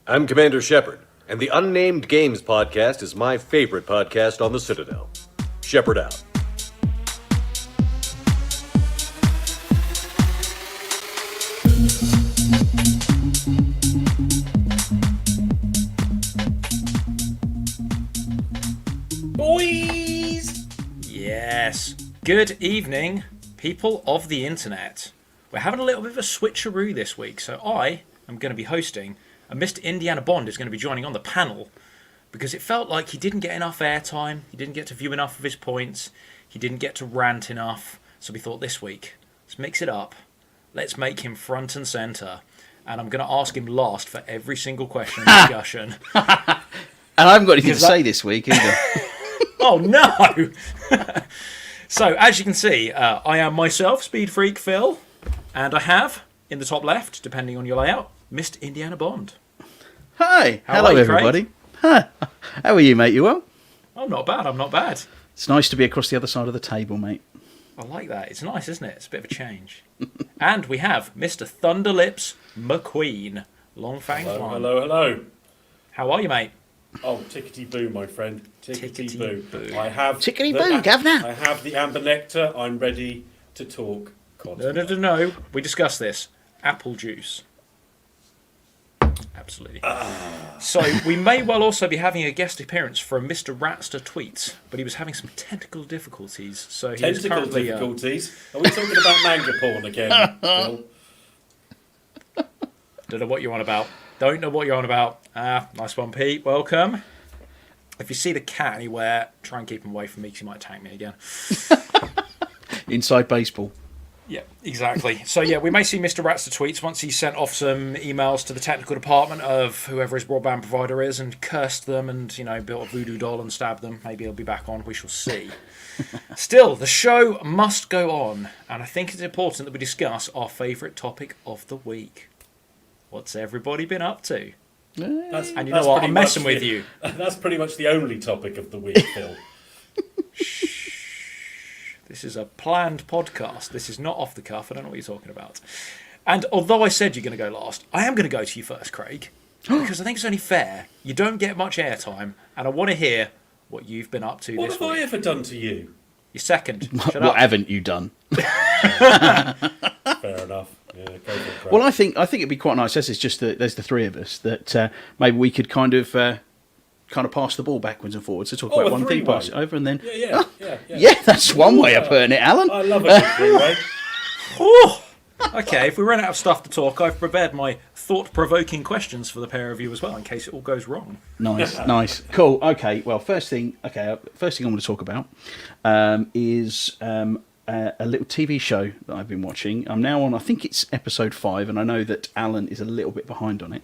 I'm Commander Shepard, and the Unnamed Games podcast is my favorite podcast on the Citadel. Shepard out. Boys! Yes. Good evening, people of the internet. We're having a little bit of a switcheroo this week, so I am going to be hosting, and Mr. Indiana Bond is going to be joining on the panel because it felt like he didn't get enough airtime, he didn't get to view enough of his points, he didn't get to rant enough, so we thought this week, let's mix it up, let's make him front and centre, and I'm going to ask him last for every single question and discussion. And I haven't got anything to say this week either. Oh no! So, as you can see, I am myself, Speed Freak Phil, and I have, in the top left, depending on your layout, Mr. Indiana Bond. Hi, How hello are you, everybody. Hi. How are you, mate? You well? I'm not bad, I'm not bad. It's nice to be across the other side of the table, mate. I like that. It's nice, isn't it? It's a bit of a change. And we have Mr. Thunderlips McQueen. Long Fang Hello, Flan. hello, hello. How are you, mate? Oh, tickety boo, my friend. Tickety boo. Tickety-boo. I have Tickety boo, governor. I have the amber nectar. I'm ready to talk. No. We discussed this. Apple juice. Absolutely. So we may well also be having a guest appearance from Mr. Ratster Tweets, but he was having some technical difficulties, so he is Tentacle currently... difficulties. Are we talking about manga porn again, Phil? Don't know what you're on about. Don't know what you're on about. Nice one, Pete. Welcome. If you see the cat anywhere, try and keep him away from me because he might attack me again. Inside baseball. Yeah, exactly. So, yeah, we may see Mr. Ratster Tweets once he's sent off some emails to the technical department of whoever his broadband provider is and cursed them and, built a voodoo doll and stabbed them. Maybe he'll be back on. We shall see. Still, the show must go on, and I think it's important that we discuss our favourite topic of the week. What's everybody been up to? And you know what? I'm messing with you. That's pretty much the only topic of the week, Phil. This is a planned podcast. This is not off the cuff. I don't know what you're talking about. And although I said you're going to go last, I am going to go to you first, Craig, because I think it's only fair. You don't get much airtime, and I want to hear what you've been up to What this have week. I ever done to you? You're second. Shut What up. haven't you done? Fair enough. Yeah, go for it, Craig. Well, I think it'd be quite nice. As it's just there's the three of us that maybe we could kind of pass the ball backwards and forwards to talk about a one thing, three-way. pass it over, and then Yeah. yeah, that's one way of putting it, Alan. I love a good three-way. Oh! Okay, if we run out of stuff to talk, I've prepared my thought-provoking questions for the pair of you as well, in case it all goes wrong. Nice, cool. Okay, well, first thing I want to talk about is a little TV show that I've been watching. I'm now on, I think it's episode 5, and I know that Alan is a little bit behind on it.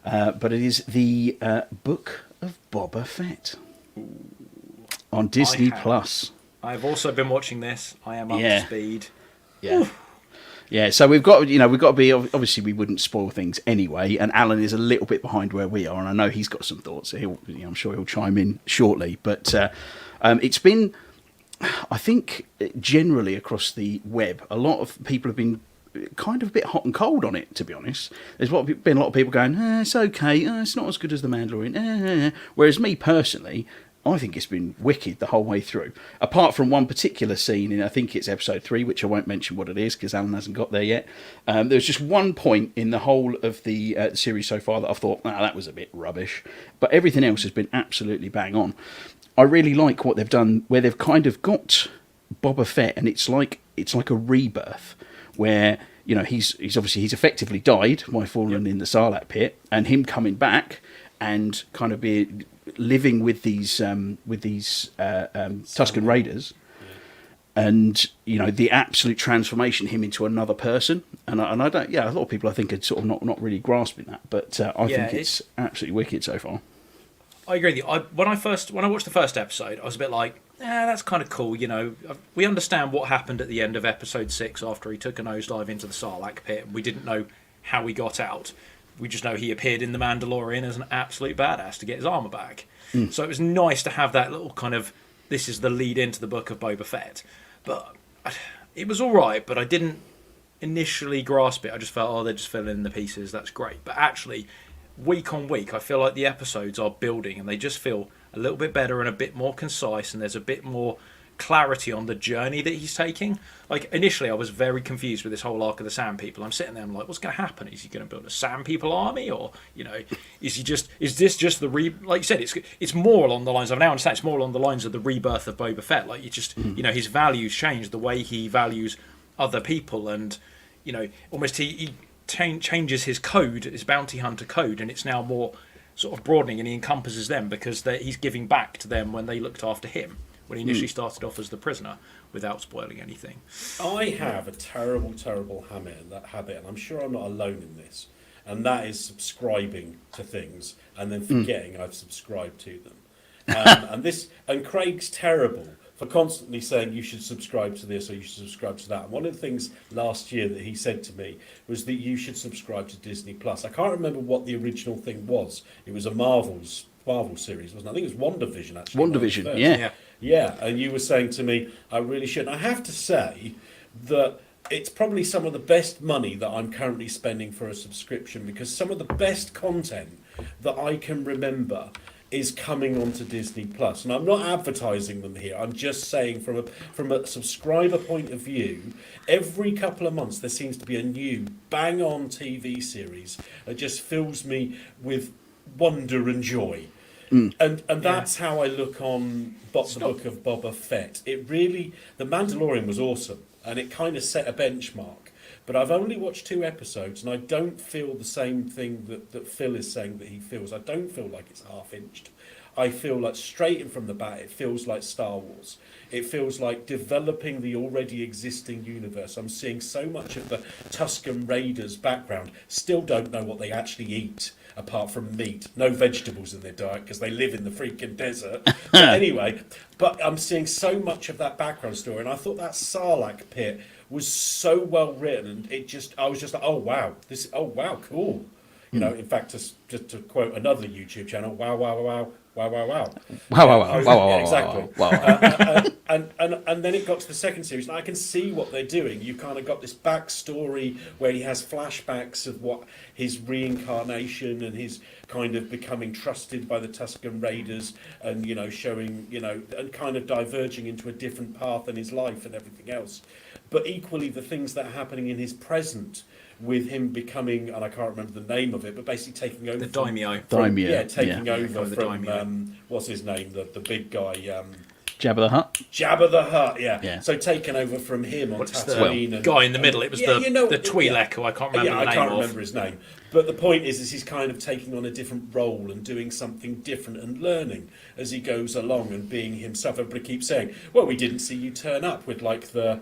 But it is the Book of Boba Fett on Disney Plus. I've also been watching this. I am up to speed. Yeah. Yeah, so we've got to be, obviously we wouldn't spoil things anyway, and Alan is a little bit behind where we are, and I know he's got some thoughts, so I'm sure he'll chime in shortly, but it's been, I think, generally across the web, a lot of people have been kind of a bit hot and cold on it, to be honest. There's been a lot of people going, it's okay, it's not as good as The Mandalorian, whereas me personally, I think it's been wicked the whole way through. Apart from one particular scene in, I think it's episode 3, which I won't mention what it is because Alan hasn't got there yet. There's just one point in the whole of the series so far that I've thought, that was a bit rubbish. But everything else has been absolutely bang on. I really like what they've done, where they've kind of got Boba Fett, and it's like a rebirth, where he's effectively died by falling in the Sarlacc pit, and him coming back and kind of be living with these Tusken Raiders, and the absolute transformation him into another person, and I don't, a lot of people I think are sort of not really grasping that, but I think it's absolutely wicked so far. I agree with you. When I watched the first episode, I was a bit like, that's kind of cool. We understand what happened at the end of episode 6 after he took a nosedive into the Sarlacc pit. We didn't know how he got out. We just know he appeared in The Mandalorian as an absolute badass to get his armor back. So it was nice to have that little kind of, this is the lead into the Book of Boba Fett. But it was all right, but I didn't initially grasp it. I just felt, they're just filling in the pieces. That's great. But actually, week on week, I feel like the episodes are building, and they just feel a little bit better and a bit more concise, and there's a bit more clarity on the journey that he's taking. Like, initially I was very confused with this whole arc of the Sand People. I'm sitting there, I'm like, what's going to happen? Is he going to build a Sand People army, or, you know, is this just the like you said, it's more along the lines of, now I understand, it's more along the lines of the rebirth of Boba Fett. Like, you just, you know, his values change, the way he values other people, and, you know, almost he changes his code, his bounty hunter code, and it's now more sort of broadening, and he encompasses them because he's giving back to them when they looked after him, when he initially started off as the prisoner, without spoiling anything. I have a terrible, terrible habit, and I'm sure I'm not alone in this, and that is subscribing to things and then forgetting I've subscribed to them. And Craig's terrible for constantly saying you should subscribe to this or you should subscribe to that. And one of the things last year that he said to me was that you should subscribe to Disney Plus. I can't remember what the original thing was. It was a Marvel series, wasn't it? I think it was WandaVision, actually. WandaVision, yeah. Yeah, and you were saying to me, I really should. And I have to say that it's probably some of the best money that I'm currently spending for a subscription, because some of the best content that I can remember is coming onto Disney Plus. And I'm not advertising them here. I'm just saying from a subscriber point of view, every couple of months there seems to be a new bang-on TV series that just fills me with wonder and joy. And that's how I look on the book of Boba Fett. It really, The Mandalorian was awesome, and it kind of set a benchmark. But I've only watched 2 episodes, and I don't feel the same thing that Phil is saying that he feels. I don't feel like it's half-inched. I feel like straight in from the bat, it feels like Star Wars. It feels like developing the already existing universe. I'm seeing so much of the Tusken Raiders background. Still don't know what they actually eat, apart from meat. No vegetables in their diet because they live in the freaking desert. But anyway, I'm seeing so much of that background story, and I thought that Sarlacc pit was so well written, and I was just like, oh wow, cool. You know, in fact, just to quote another YouTube channel, wow. Exactly. And then it got to the second series, and I can see what they're doing. You kind of got this backstory where he has flashbacks of what his reincarnation and his kind of becoming trusted by the Tusken Raiders, and, you know, showing, you know, and kind of diverging into a different path in his life and everything else. But equally, the things that are happening in his present, with him becoming, and I can't remember the name of it, but basically taking over The Daimyo. Taking over from what's his name, the big guy, Jabba the Hutt. Jabba the Hutt, yeah. So taken over from him on Tatooine. The guy in the middle, it was the Twi'lek, who I can't remember the name of. I can't remember his name. But the point is he's kind of taking on a different role and doing something different and learning as he goes along and being himself. Everybody keeps saying, well, we didn't see you turn up with the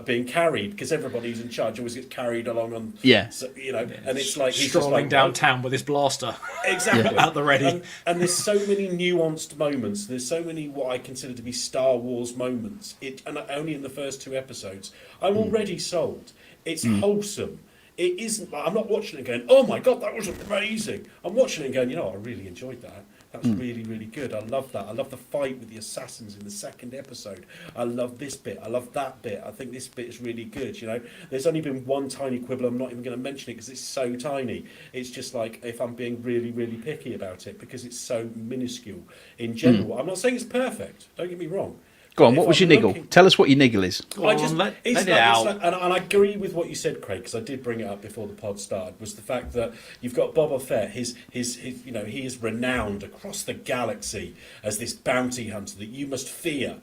being carried, because everybody who's in charge always gets carried along on, so, you know, and it's like he's strolling downtown with his blaster, exactly at the ready. And there's so many nuanced moments. There's so many what I consider to be Star Wars moments. And only in the first 2 episodes, I'm already sold. It's wholesome. It isn't. I'm not watching it going, oh my god, that was amazing. I'm watching it and going, you know, I really enjoyed that. That's really, really good. I love that. I love the fight with the assassins in the 2nd episode. I love this bit. I love that bit. I think this bit is really good, you know. There's only been one tiny quibble. I'm not even going to mention it because it's so tiny. It's just like, if I'm being really, really picky about it, because it's so minuscule in general. I'm not saying it's perfect. Don't get me wrong. Go on, what was your niggle? Tell us what your niggle is. Let it out. And I agree with what you said, Craig, because I did bring it up before the pod started, was the fact that you've got Boba Fett, his you know, he is renowned across the galaxy as this bounty hunter that you must fear.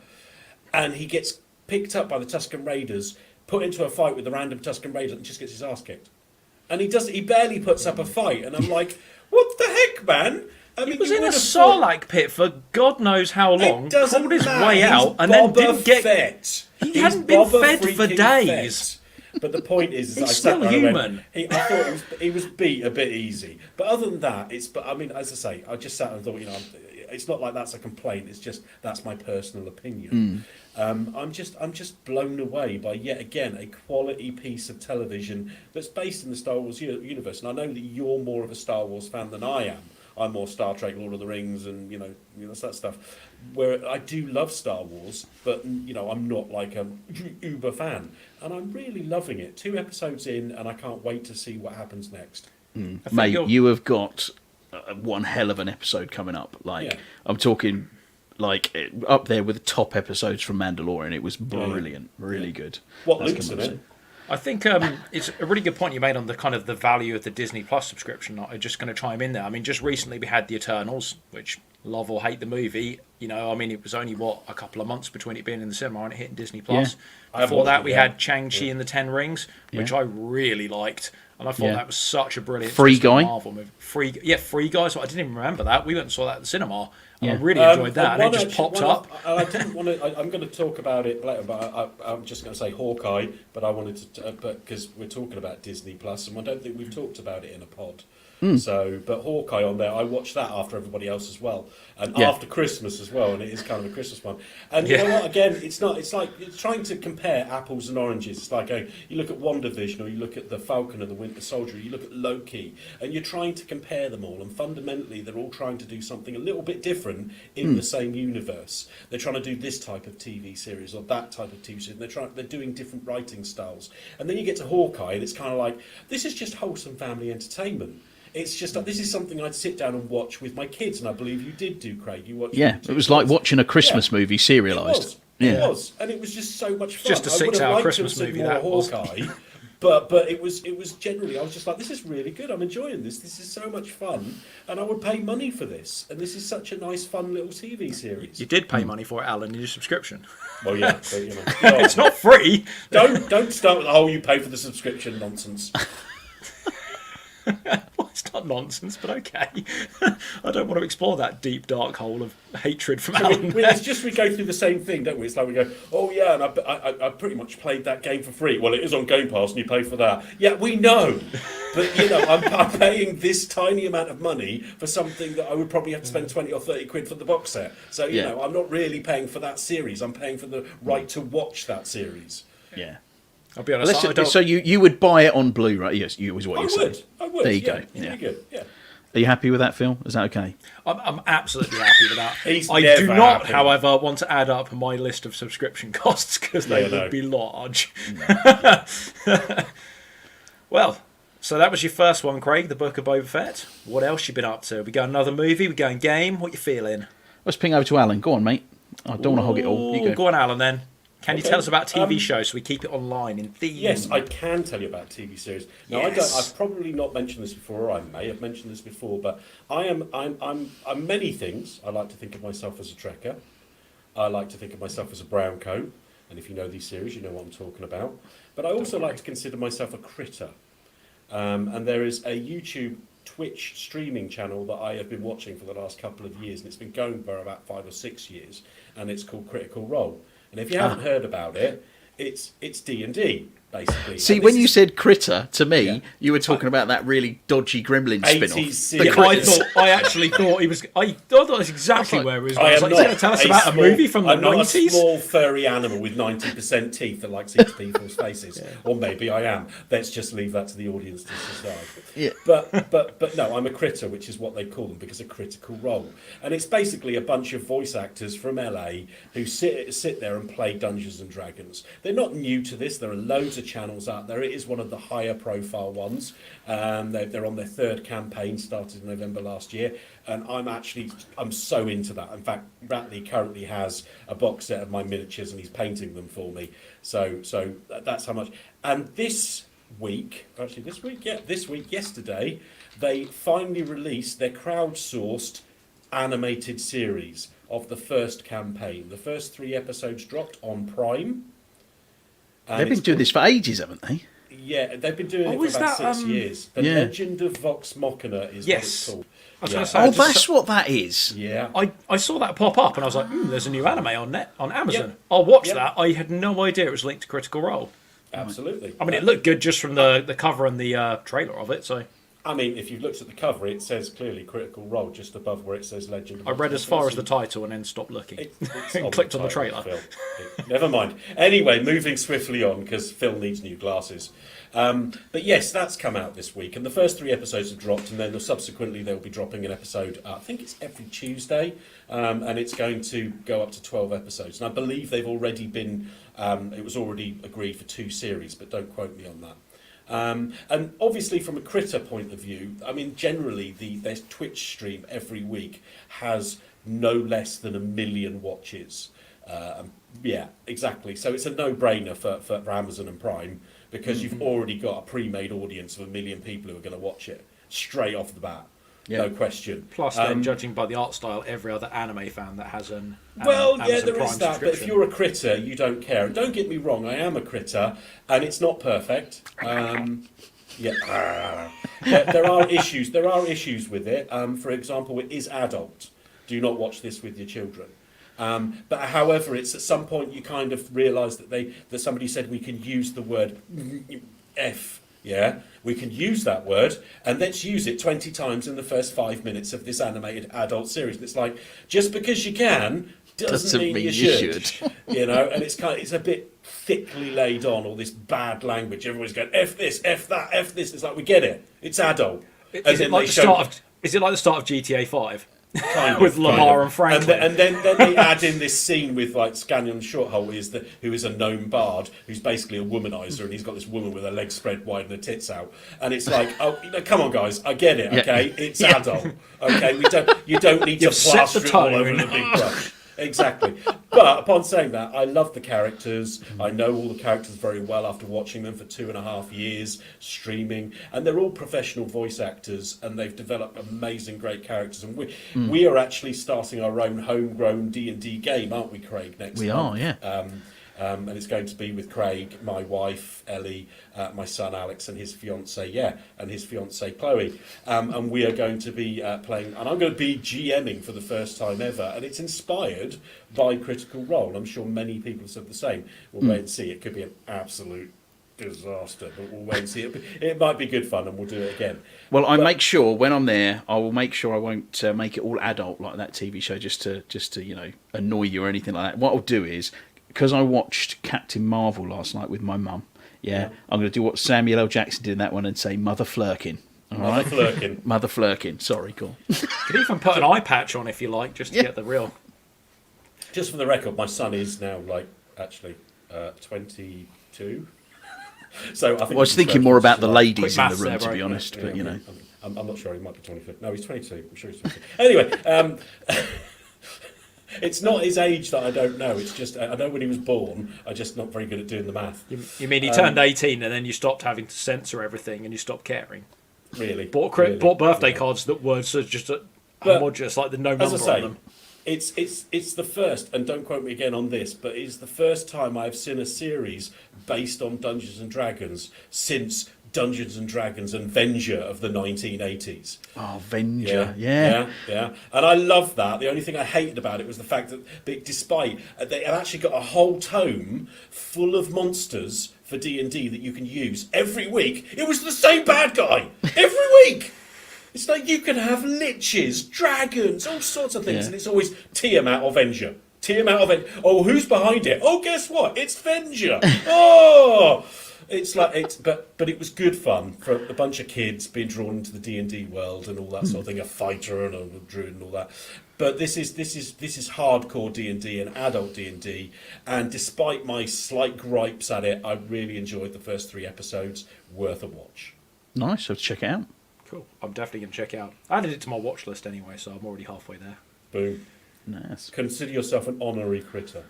And he gets picked up by the Tusken Raiders, put into a fight with the random Tusken Raiders, and just gets his ass kicked. And he barely puts up a fight, and I'm like, what the heck, man? I mean, he was in a Sarlacc pit for God knows how long, crawled his way out, and then didn't get... Fett. He hadn't been fed for days. Fett. But the point is he's I still human. I thought he was beat a bit easy. But other than that, but I mean, as I say, I just sat and thought, you know, it's not like that's a complaint. It's just that's my personal opinion. I'm just blown away by yet again a quality piece of television that's based in the Star Wars universe. And I know that you're more of a Star Wars fan than I am. I'm more Star Trek, Lord of the Rings, and you know that stuff. Where I do love Star Wars, but you know I'm not like a uber fan, and I'm really loving it. 2 episodes in, and I can't wait to see what happens next. I think Mate, you're- you have got one hell of an episode coming up. Like, Yeah. I'm talking like up there with the top episodes from Mandalorian. It was brilliant, really good. What That's Luke's in coming it? up I think it's a really good point you made on the kind of the value of the Disney Plus subscription. I'm just going to chime in there. I mean, just recently we had The Eternals, which love or hate the movie. You know, I mean, it was only a couple of months between it being in the cinema and it hitting Disney Plus. I haven't Before that, watched it we yet. had Shang-Chi and the Ten Rings, which I really liked. And I thought Yeah. that was such a brilliant Free twist on Guy? Marvel movie. Free Guy. So I didn't even remember that. We went and saw that at the cinema. And I Yeah. really enjoyed that. And one it just actually- popped one up. of- I didn't want to. I'm going to talk about it later, but I'm just going to say Hawkeye. But I wanted to, but because we're talking about Disney Plus, and I don't think we've talked about it in a pod. So, but Hawkeye on there, I watched that after everybody else as well, and Yeah. after Christmas as well, and it is kind of a Christmas one. And you Yeah. know what? Again, it's not. It's like you're trying to compare apples and oranges. It's like you look at WandaVision, or you look at the Falcon and the Winter Soldier, or you look at Loki, and you're trying to compare them all. And fundamentally, they're all trying to do something a little bit different in the same universe. They're trying to do this type of TV series or that type of TV series. And they're doing different writing styles. And then you get to Hawkeye, and it's kind of like this is just wholesome family entertainment. It's just like, this is something I'd sit down and watch with my kids, and I believe you did do, Craig. You watched. Yeah, it was like watching a Christmas movie It serialised. was. Yeah. It was, and it was just so much fun. Just a I would have 6-hour liked Christmas to have seen movie, more that was. Hawkeye, but it was generally, I was just like, this is really good. I'm enjoying this. This is so much fun, and I would pay money for this. And this is such a nice, fun little TV series. You did pay money for it, Alan, in your subscription. Well, yeah, but, you know, It's not free. don't start with you pay for the subscription nonsense. Well, it's not nonsense, but okay. I don't want to explore that deep, dark hole of hatred from Alan. It's just we go through the same thing, don't we? It's like we go, oh yeah, and I pretty much played that game for free. Well, it is on Game Pass, and you pay for that. Yeah, we know, but you know, I'm paying this tiny amount of money for something that I would probably have to spend 20 or 30 quid for the box set. So you Yeah. know, I'm not really paying for that series. I'm paying for the right to watch that series. Yeah. I'll be honest. I don't, So you would buy it on Blu-ray? Yes, you was what I you're would. saying. I would. There you yeah, go. It's Yeah. really good. Yeah. Are you happy with that, Phil? Is that okay? I'm absolutely happy with that. He's I never do not, happy. however, want to add up my list of subscription costs because they Yeah, no. would be large. Well, so that was your first one, Craig, the Book of Boba Fett. What else you been up to? We got another movie? We going game? What you feeling? Let's ping over to Alan. Go on, mate. I don't want to hog it all. You Ooh, go. go on, Alan, then. Can you Okay. tell us about TV shows so we keep it online in theme? Yes, I can tell you about TV series. Now, Yes. I've probably not mentioned this before, or I may have mentioned this before, but I'm many things. I like to think of myself as a trekker. I like to think of myself as a brown coat, and if you know these series, you know what I'm talking about. But I also like to consider myself a critter. And there is a YouTube Twitch streaming channel that I have been watching for the last couple of years, and it's been going for about 5 or 6 years, and it's called Critical Role. And if you haven't heard about it, it's D&D basically. See, And when this you is said critter to me, Yeah. you were talking about that really dodgy Gremlin 80s spin-off. series. I actually thought he was. I thought that's exactly where he was. I I was am like, he's not going to tell us a about small- a movie from the I'm not a 90s? small furry animal with 90% teeth that likes to eat people's faces. Or maybe I am. Let's just leave that to the audience to decide. Yeah. But no, I'm a critter, which is what they call them, because a critical role. And it's basically a bunch of voice actors from LA who sit there and play Dungeons and Dragons. They're not new to this. There are loads of channels out there. It is one of the higher profile ones. They're on their third campaign, started in November last year. And I'm so into that. In fact, Ratley currently has a box set of my miniatures and he's painting them for me. So that's how much. And this week, yesterday, they finally released their crowdsourced animated series of the first campaign. The first 3 episodes dropped on Prime. And They've been it's doing this for ages, haven't they? Yeah, they've been doing Oh, it for is about that, 6 years. The Yeah. Legend of Vox Machina is Yes. what it's called. I was Yeah. gonna say, Oh, just- that's what that is. Yeah. I saw that pop up and I was like, there's a new anime on Amazon. Yep. I'll watch Yep. that. I had no idea it was linked to Critical Role. Absolutely. I mean, it looked good just from the cover and the trailer of it. So I mean, if you've looked at the cover, it says clearly Critical Role just above where it says Legend of I Vox read as Machina. far as the title and then stopped looking It's and clicked on the title, trailer. Phil. Never mind. Anyway, moving swiftly on because Phil needs new glasses. But yes, that's come out this week, and the first 3 episodes have dropped, and then subsequently they'll be dropping an episode. I think it's every Tuesday, and it's going to go up to 12 episodes. And I believe they've already been. It was already agreed for 2 series, but don't quote me on that. And obviously, from a critter point of view, I mean, generally, their Twitch stream every week has no less than 1 million watches. Yeah, exactly. So it's a no-brainer for Amazon and Prime, because you've already got a pre-made audience of 1 million people who are going to watch it straight off the bat. Yeah. No question. Plus, then, judging by the art style, every other anime fan that has an Well, yeah, Amazon there Prime is that. But if you're a critter, you don't care. And don't get me wrong, I am a critter, and it's not perfect. Yeah, there are issues. There are issues with it. For example, it is adult. Do not watch this with your children. But however, it's at some point you kind of realise that somebody said we can use the word F. Yeah, we can use that word, and let's use it 20 times in the first 5 minutes of this animated adult series. And it's like, just because you can doesn't mean you should. You know, and it's a bit thickly laid on, all this bad language. Everyone's going F this, F that, F this. It's like, we get it. It's adult. Is it like the start of GTA 5? Kind with of, Lamar and Franklin. And then they add in this scene with like Scannion Shorthole, who is a gnome bard, who's basically a womanizer, and he's got this woman with her legs spread wide and her tits out. And it's like, oh, come on, guys, I get it, okay? It's adult, okay? You don't need to plaster it all over the big brush. Exactly. But upon saying that, I love the characters. I know all the characters very well after watching them for 2.5 years streaming, and they're all professional voice actors, and they've developed amazing, great characters. And we are actually starting our own homegrown D&D game, aren't we, Craig? Next We month? are, yeah. And it's going to be with Craig, my wife Ellie, my son Alex, and his fiancée Chloe. And we are going to be playing, and I'm going to be GMing for the first time ever. And it's inspired by Critical Role. I'm sure many people have said the same. We'll wait and see. It could be an absolute disaster, but we'll wait and see. It might be good fun, and we'll do it again. Well, make sure when I'm there, I will make sure I won't make it all adult like that TV show, just to annoy you or anything like that. What I'll do is, because I watched Captain Marvel last night with my mum, I'm going to do what Samuel L. Jackson did in that one and say Mother Flirkin. Mother Flirkin. Mother Flirkin. Sorry, cool. You could even put an eye patch on if you like, just to get the real. Just for the record, my son is now actually 22. So I was thinking more about the ladies in the room, there, to be right? honest. Yeah, but you know, I'm not sure. He might be 22. No, he's 22. I'm sure he's 22. Anyway, it's not his age that I don't know. It's just I know when he was born. I'm just not very good at doing the math. You mean he turned 18 and then you stopped having to censor everything and you stopped caring? Really? Bought birthday cards that were just homogeneous, like the no number As I say, on them. it's the first, and don't quote me again on this, but it's the first time I've seen a series based on Dungeons and Dragons since Dungeons and Dragons and Venger of the 1980s. oh, Venger, yeah. And I love that. The only thing I hated about it was the fact that despite they have actually got a whole tome full of monsters for D&D that you can use every week. It was the same bad guy every week. It's like you can have liches, dragons, all sorts of things, and it's always Tiamat or Venger. Tiamat or Venger. Oh, who's behind it? Oh, guess what? It's Venger. Oh. It's like but it was good fun for a bunch of kids being drawn into the D&D world and all that sort of thing. A fighter and a druid and all that. But this is hardcore D&D and adult D&D. And despite my slight gripes at it, I really enjoyed the first 3 episodes. Worth a watch. Nice. So check it out. Cool. I'm definitely going to check it out. I added it to my watch list anyway, so I'm already halfway there. Boom. Nice. Consider yourself an honorary critter.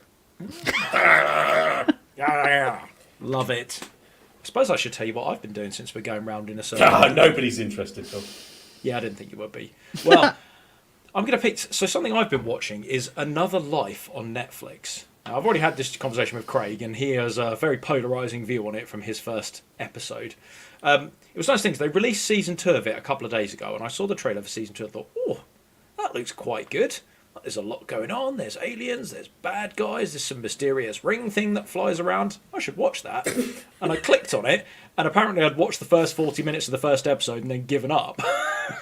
Love it. I suppose I should tell you what I've been doing since we're going round in a circle. Nobody's interested, Phil. Yeah, I didn't think you would be. Well, I'm going to pick... So something I've been watching is Another Life on Netflix. Now, I've already had this conversation with Craig, and he has a very polarising view on it from his first episode. It was nice things. They released season 2 of it a couple of days ago, and I saw the trailer for season 2 and thought, oh, that looks quite good. There's a lot going on. There's aliens, there's bad guys, there's some mysterious ring thing that flies around. I should watch that. And I clicked on it, and apparently I'd watched the first 40 minutes of the first episode and then given up.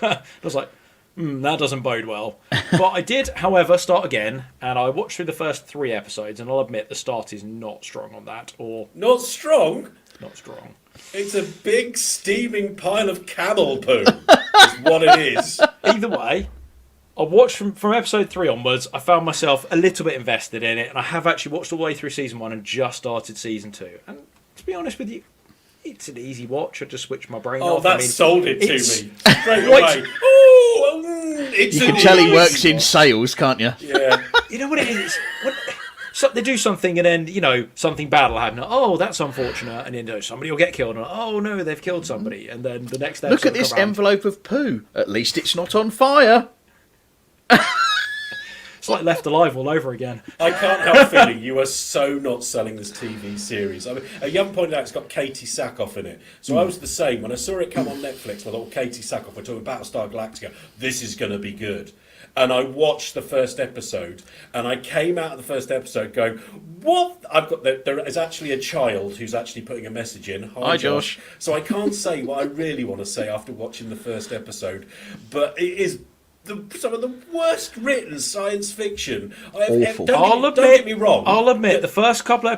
I was like, that doesn't bode well. But I did, however, start again, and I watched through the first 3 episodes, and I'll admit the start is not strong on that, or... Not strong? Not strong. It's a big steaming pile of camel poo, is what it is. Either way... I watched from episode 3 onwards. I found myself a little bit invested in it, and I have actually watched all the way through season 1 and just started season 2. And to be honest with you, it's an easy watch. I just switch my brain Oh, off. that sold it to me straight Right. away. Oh, it's You an can tell he easy works in watch. sales, can't you? Yeah. You know what it is? So they do something and then, something bad will happen. Oh, that's unfortunate. And then somebody will get killed. And, oh, no, they've killed somebody. And then the next episode Look at this will come around. envelope of poo. At least it's not on fire. It's like Left Alive all over again. I can't help feeling you are so not selling this TV series. I mean, you haven't pointed out it's got Katie Sackhoff in it. So I was the same. When I saw it come on Netflix, I thought, Katie Sackhoff, we're talking Battlestar Galactica. This is going to be good. And I watched the first episode, and I came out of the first episode going, "What? There is actually a child who's actually putting a message in." Hi, Josh. So I can't say what I really want to say after watching the first episode, but it is some of the worst written science fiction I have Awful. Don't get me wrong. I'll admit the first couple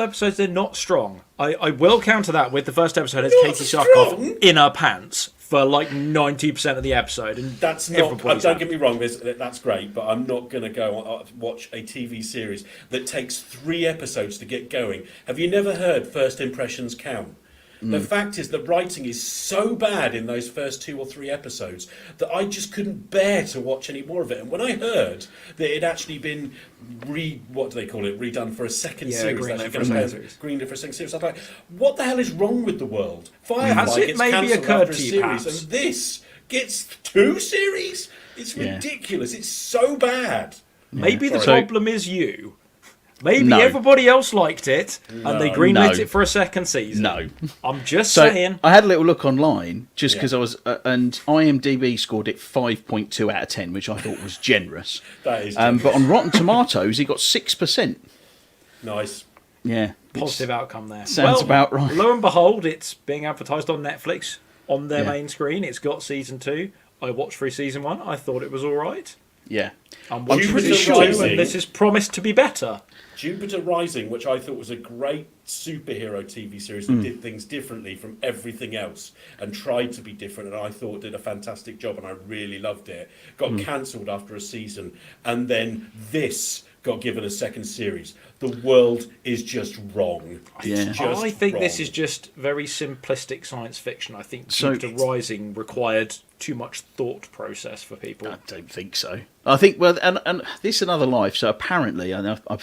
episodes they're not strong. I will counter that with the first episode has Not Katie strong? Sackhoff in her pants for like 90% of the episode, and That's not. everybody's Don't happy. get me wrong. That's great, but I'm not going to go watch a TV series that takes 3 episodes to get going. Have you never heard first impressions count? The fact is, the writing is so bad in those first 2 or 3 episodes that I just couldn't bear to watch any more of it. And when I heard that it had actually been redone for a second series, greenlit actually for a gonna second series. greenlit for a second series, I was like, what the hell is wrong with the world? Firefly Has it gets maybe cancelled occurred after a to you, series, perhaps? and this gets 2 series? It's Yeah. ridiculous. It's so bad. Maybe the Sorry. problem is you. Maybe No. everybody else liked it and they greenlit No. it for a second season. No. I'm just So saying. I had a little look online just because Yeah. I was, and IMDb scored it 5.2 out of 10, which I thought was generous. That is But on Rotten Tomatoes, he got 6%. nice. Yeah, Positive outcome there. sounds about right. Lo and behold, it's being advertised on Netflix on their Yeah. main screen. It's got season 2. I watched through season 1. I thought it was all right. Yeah, I'm watching Jupiter season 2, Rising. and this is promised to be better. Jupiter Rising, which I thought was a great superhero TV series that did things differently from everything else and tried to be different, and I thought did a fantastic job, and I really loved it. Got cancelled after a season, and then this got given a second series. The world is just wrong. Yeah. It's just I think this wrong. is just very simplistic science fiction. I think So Jupiter it's- Rising required too much thought process for people. I don't think so. I think, well, and this is another life. So apparently, and I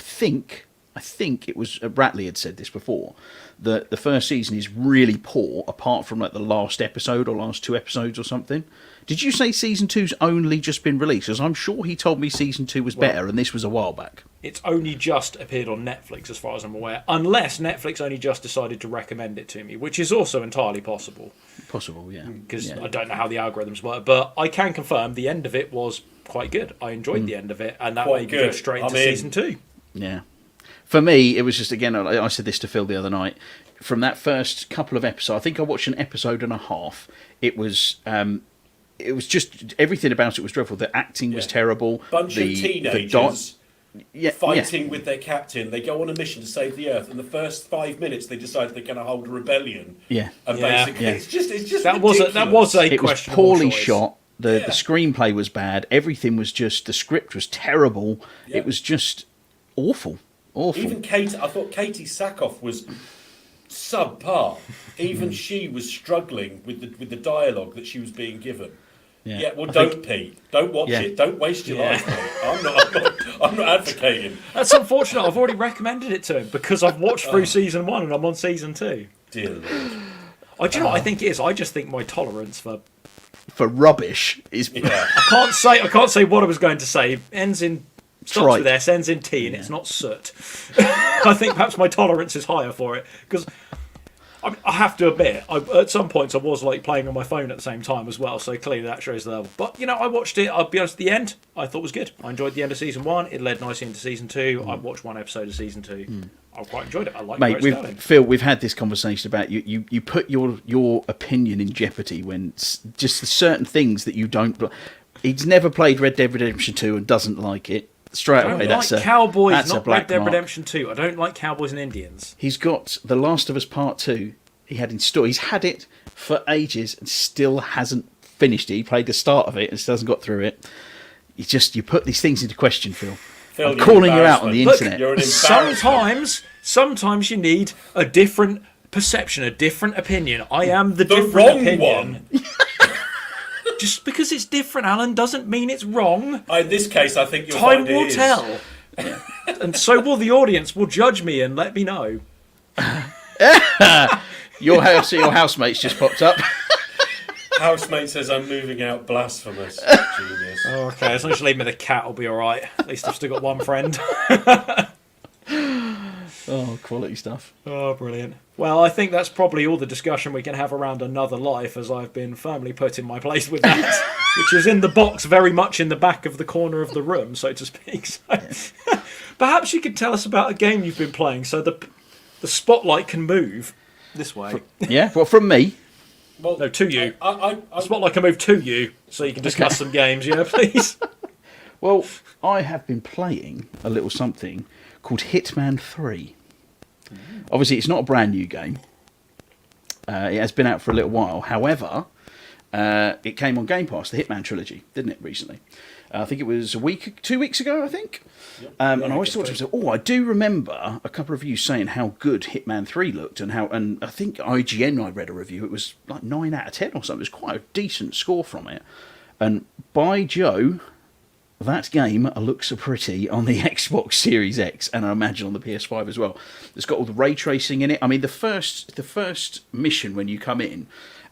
think it was Ratley had said this before, that the first season is really poor, apart from like the last episode or last 2 episodes or something. Did you say season 2's only just been released? Because I'm sure he told me season 2 was better, and this was a while back. It's only just appeared on Netflix, as far as I'm aware, unless Netflix only just decided to recommend it to me, which is also entirely possible, Possible, yeah. because Yeah. I don't know how the algorithms work. But I can confirm the end of it was quite good. I enjoyed the end of it, and that Quite made me go good. straight I'm into in. season 2. Yeah. For me, it was just, again, I said this to Phil the other night, from that first couple of episodes, I think I watched an episode and a half. It was just, everything about it was dreadful. The acting was Yeah. terrible. Bunch of teenagers Yeah, fighting with their captain. They go on a mission to save the Earth. In the first 5 minutes, they decide they're going to hold a rebellion. Yeah. And Yeah. basically, Yeah. it's just That was a It was questionable poorly choice. shot. The Yeah. screenplay was bad. Everything was just, the script was terrible. Yeah. It was just awful. Awful. Even I thought Katie Sackhoff was subpar. Even she was struggling with the dialogue that she was being given. Yeah, well, Pete. Don't watch Yeah. it. Don't waste your Yeah. life, mate. I'm not advocating. That's unfortunate. I've already recommended it to him because I've watched through season 1 and I'm on season 2. Dear Lord. Do you know what I think it is? I just think my tolerance for For rubbish is... Yeah. I can't say what I was going to say. Starts Trite. with S, ends in T, and it's not soot. I think perhaps my tolerance is higher for it because I have to admit, at some points I was like playing on my phone at the same time as well. So clearly that shows the level. But I watched it. I'll be honest. The end I thought was good. I enjoyed the end of season 1. It led nicely into season 2. I watched 1 episode of season 2. I quite enjoyed it. I like where Mate, it's going. Phil, we've had this conversation about you put your opinion in jeopardy when just certain things that you don't... He's never played Red Dead Redemption 2 and doesn't like it. Straight I away, don't that's like a Cowboys, that's a not black Red Dead mark. Redemption 2. I don't like Cowboys and Indians. He's got The Last of Us Part 2. He had in store. He's had it for ages and still hasn't finished it. He played the start of it and still hasn't got through it. You put these things into question, Phil. I'm you're calling you out on the embarrassment. internet. You're an embarrassment. Sometimes you need a different perception, a different opinion. I am the different wrong opinion. one. Just because it's different, Alan, doesn't mean it's wrong. In this case, I think you'll Time find will it is. tell. And so will the audience. Will judge me and let me know. Your housemate's just popped up. Housemate says I'm moving out. Blasphemous. Genius. Oh, okay, as long as you leave me the cat, I'll be all right. At least I've still got one friend. Oh, quality stuff. Oh, brilliant. Well, I think that's probably all the discussion we can have around Another Life, as I've been firmly put in my place with that, which is in the box very much in the back of the corner of the room, so to speak. So, perhaps you could tell us about a game you've been playing so the spotlight can move this way. Yeah, well, from me. Well, No, to you. I The spotlight can move to you, so you can discuss some games, yeah, please. Well, I have been playing a little something called Hitman 3. Obviously, it's not a brand new game. It has been out for a little while. However, it came on Game Pass, the Hitman trilogy, didn't it, recently? I think it was 2 weeks ago, I think. Yep. And I always thought to myself, I do remember a couple of you saying how good Hitman 3 looked, and I think IGN, I read a review, it was like 9 out of 10 or something. It was quite a decent score from it. And by Joe, that game looks pretty on the Xbox Series X, and I imagine on the PS5 as well. It's got all the ray tracing in it. I mean, the first mission when you come in,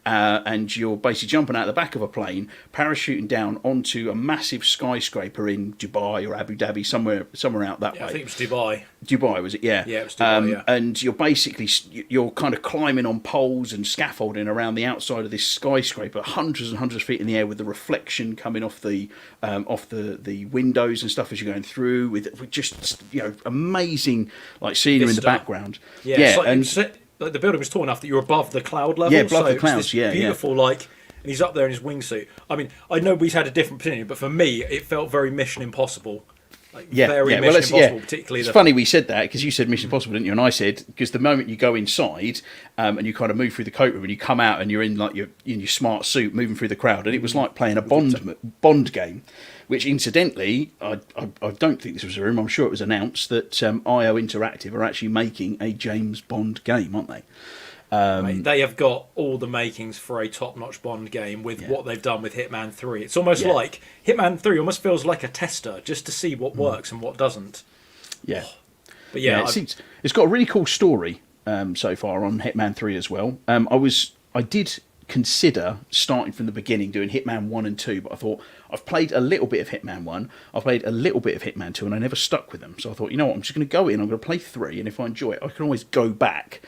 and you're basically jumping out the back of a plane, parachuting down onto a massive skyscraper in Dubai or Abu Dhabi, somewhere out that way. I think it was Dubai. Dubai, was it? Yeah. Yeah, it was Dubai, yeah. And you're kind of climbing on poles and scaffolding around the outside of this skyscraper, hundreds and hundreds of feet in the air, with the reflection coming off the windows and stuff as you're going through, with just amazing scenery in the background. Yeah, and the building was tall enough that you're above the cloud level. Yeah, above the it's clouds, this yeah. beautiful, and he's up there in his wingsuit. I mean, I know we've had a different opinion, but for me, it felt very Mission Impossible. Very Mission Impossible, particularly. It's funny we said that, because you said Mission Impossible, didn't you? And I said, because the moment you go inside and you kind of move through the coat room and you come out and you're in your smart suit moving through the crowd, and it was like playing a Bond game, which incidentally, I don't think this was a rumor, I'm sure it was announced that IO Interactive are actually making a James Bond game, aren't they? They have got all the makings for a top-notch Bond game with what they've done with Hitman 3. It's almost like Hitman 3 almost feels like a tester, just to see what works and what doesn't. Yeah. But it's got a really cool story so far on Hitman 3 as well. I did consider starting from the beginning, doing Hitman 1 and 2, but I thought, I've played a little bit of Hitman 1, I've played a little bit of Hitman 2, and I never stuck with them. So I thought, you know what, I'm just going to go in, I'm going to play 3, and if I enjoy it, I can always go back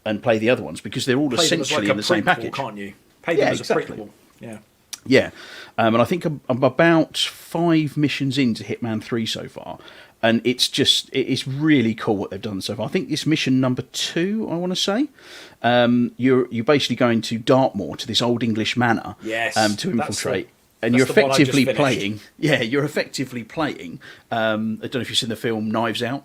and play the other ones, because they're all essentially in the same package. Can't you? Pay them as a prequel. Yeah. Yeah. And I think I'm about 5 missions into Hitman 3 so far. And it's really cool what they've done so far. I think it's mission number 2, I want to say. You're basically going to Dartmoor, to this old English manor, to infiltrate. And you're effectively playing. Yeah, you're effectively playing. I don't know if you've seen the film Knives Out.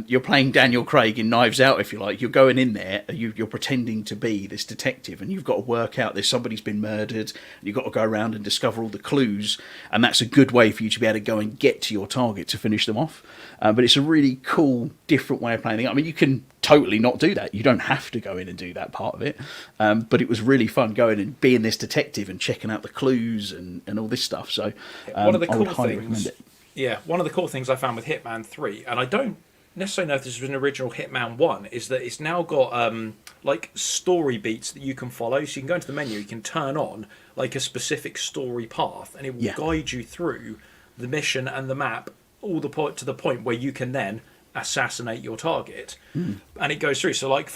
You're playing Daniel Craig in Knives Out, if you like. You're going in there, you're pretending to be this detective, and you've got to work out somebody's been murdered, and you've got to go around and discover all the clues, and that's a good way for you to be able to go and get to your target to finish them off. But it's a really cool, different way of playing the game. I mean, you can totally not do that. You don't have to go in and do that part of it. But it was really fun going and being this detective and checking out the clues and all this stuff. So one of the I would cool highly things, recommend it. Yeah, one of the cool things I found with Hitman 3, and I don't necessarily know if this was an original Hitman 1, is that it's now got story beats that you can follow. So you can go into the menu, you can turn on a specific story path, and it will guide you through the mission and the map all to the point where you can then assassinate your target. And it goes through. So like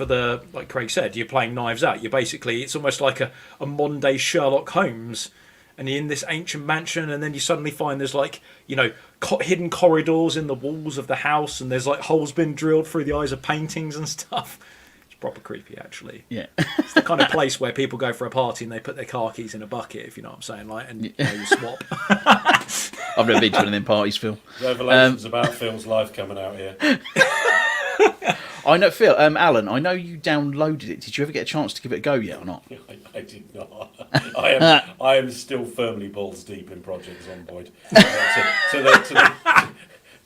Craig said, you're playing Knives Out. It's almost like a modern day Sherlock Holmes, and you're in this ancient mansion, and then you suddenly find there's hidden corridors in the walls of the house, and there's holes been drilled through the eyes of paintings and stuff. It's proper creepy, actually. Yeah. It's the kind of place where people go for a party and they put their car keys in a bucket, if you know what I'm saying, and you swap. I've never been to one of them parties, Phil. Revelations about Phil's life coming out here. I know, Phil. Alan, I know you downloaded it. Did you ever get a chance to give it a go yet or not? I did not. I am still firmly balls deep in Project Zomboid.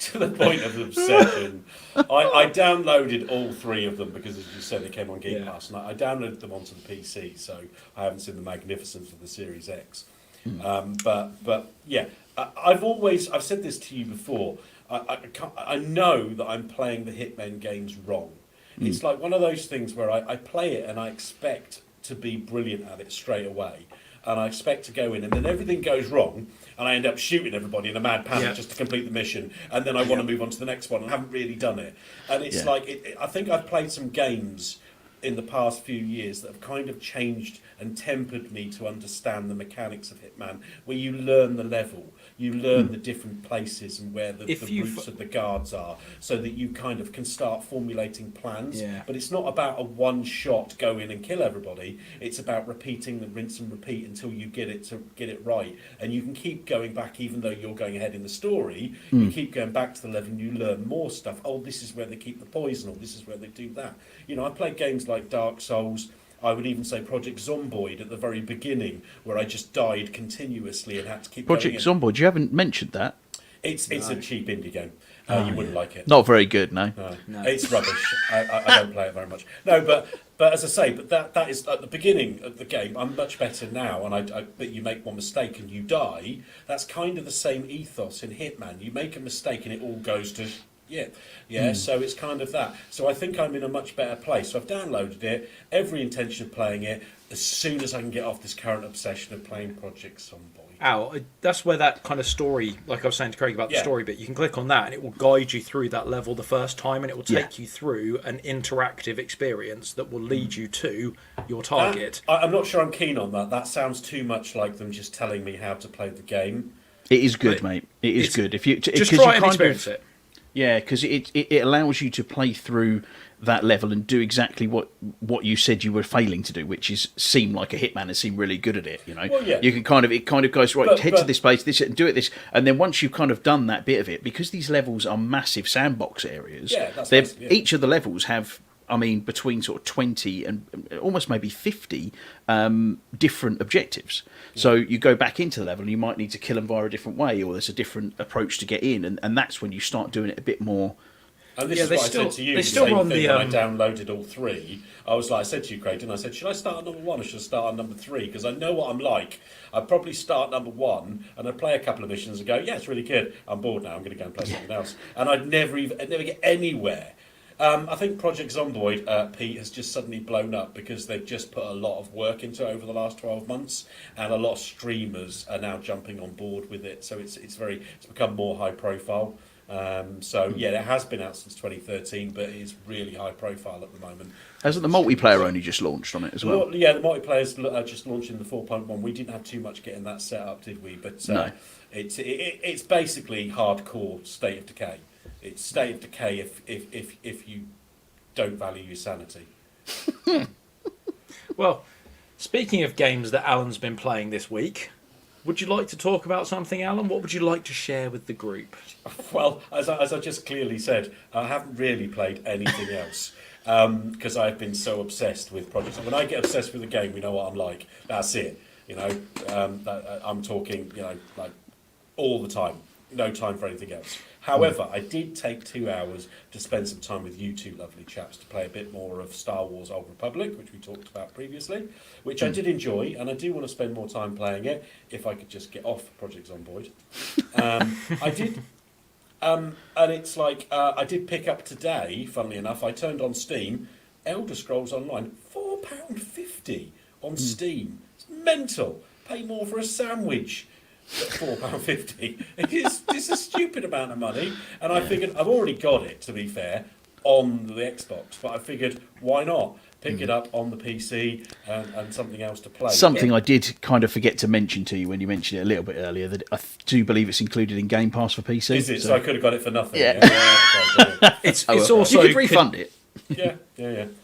to the point of obsession. I downloaded all 3 of them because, as you said, they came on Game Pass, and I downloaded them onto the PC, so I haven't seen the magnificence of the Series X. But yeah, I've said this to you before. I know that I'm playing the Hitman games wrong. It's like one of those things where I play it and I expect to be brilliant at it straight away. And I expect to go in, and then everything goes wrong, and I end up shooting everybody in a mad panic just to complete the mission, and then I want to move on to the next one, and I haven't really done it. And it's like, I think I've played some games in the past few years that have kind of changed and tempered me to understand the mechanics of Hitman, where you learn the level, you learn the different places and where the routes of the guards are, so that you kind of can start formulating plans. But it's not about a one-shot go in and kill everybody. It's about repeating the rinse and repeat until you get it right. And you can keep going back, even though you're going ahead in the story. You keep going back to the level and you learn more stuff. Oh, this is where they keep the poison, or this is where they do that. You know, I played games like Dark Souls. I would even say Project Zomboid at the very beginning, where I just died continuously and had to keep Project Zomboid, you haven't mentioned that. It's a cheap indie game. You wouldn't like it. Not very good, no. No. It's rubbish. I don't play it very much. No, but as I say, that is at the beginning of the game. I'm much better now, but you make one mistake and you die. That's kind of the same ethos in Hitman. You make a mistake and it all goes to so it's kind of that. So I think I'm in a much better place. So I've downloaded it, every intention of playing it, as soon as I can get off this current obsession of playing Project Zomboid. That's where that kind of story, like I was saying to Craig about the story bit, you can click on that and it will guide you through that level the first time, and it will take you through an interactive experience that will lead you to your target. I'm not sure I'm keen on that. That sounds too much like them just telling me how to play the game. It is good, mate. It is good. If you just try and experience it. Yeah, because it allows you to play through that level and do exactly what you said you were failing to do, which is seem like a hitman and seem really good at it. You know, you can it kind of goes right. Head to this place, this and do it this, and then once you've kind of done that bit of it, because these levels are massive sandbox areas. Each of the levels have, I mean, between sort of 20 and almost maybe 50 different objectives. So you go back into the level and you might need to kill them via a different way, or there's a different approach to get in, and that's when you start doing it a bit more. And this is what I said to you. They still run when I downloaded all 3. I said to you, Craig, and I said, should I start at number 1 or should I start at number 3? Because I know what I'm like. I'd probably start at number 1 and I'd play a couple of missions and go, yeah, it's really good. I'm bored now. I'm going to go and play something else. And I'd never get anywhere. I think Project Zomboid, Pete, has just suddenly blown up because they've just put a lot of work into it over the last 12 months, and a lot of streamers are now jumping on board with it. So it's become more high profile. It has been out since 2013, but it's really high profile at the moment. Hasn't the multiplayer only just launched on it as well? Yeah, the multiplayer's just launching the 4.1. We didn't have too much getting that set up, did we? But no. It's basically hardcore State of Decay. It's State of Decay if you don't value your sanity. Well, speaking of games that Alan's been playing this week, would you like to talk about something, Alan? What would you like to share with the group? Well, as I just clearly said, I haven't really played anything else because I've been so obsessed with projects. And when I get obsessed with a game, we know what I'm like. That's it. You know, I'm talking, you know, like all the time. No time for anything else. However, I did take 2 hours to spend some time with you two lovely chaps to play a bit more of Star Wars Old Republic, which we talked about previously, which I did enjoy, and I do want to spend more time playing it, if I could just get off Project Zomboid. I did, and it's like, I did pick up today, funnily enough, I turned on Steam, Elder Scrolls Online, £4.50 on Steam. It's mental. Pay more for a sandwich. £4.50. It's a stupid amount of money, and I figured I've already got it, to be fair, on the Xbox, but I figured why not pick it up on the PC and something else to play. Something I did kind of forget to mention to you when you mentioned it a little bit earlier, that I do believe it's included in Game Pass for PC. Is it? So I could have got it for nothing. Yeah. It's also you could refund it. Yeah.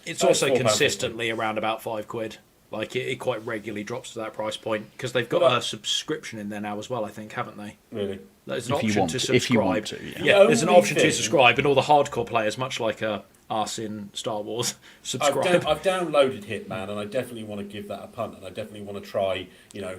It's also consistently around about £5. Like it quite regularly drops to that price point because they've got a subscription in there now as well, I think, haven't they? Really? There's an option to subscribe. If you want to, there's an option to subscribe, and all the hardcore players, much like a us in Star Wars, subscribe. I've downloaded Hitman, and I definitely want to give that a punt, and I definitely want to try,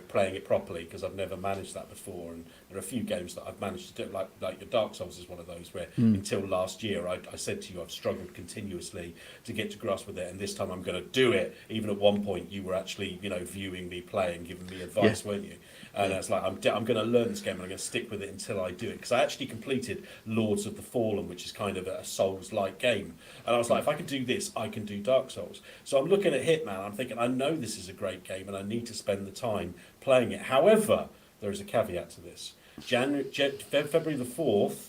playing it properly, because I've never managed that before. And there are a few games that I've managed to do, like your Dark Souls is one of those where until last year I said to you I've struggled continuously to get to grasp with it, and this time I'm going to do it. Even at one point you were actually viewing me play and giving me advice, weren't you? And it's like I'm going to learn this game and I'm going to stick with it until I do it, because I actually completed Lords of the Fallen, which is kind of a Souls-like game, and I was like, if I can do this, I can do Dark Souls. So I'm looking at Hitman, I'm thinking, I know this is a great game and I need to spend the time playing it. However, there is a caveat to this. February the 4th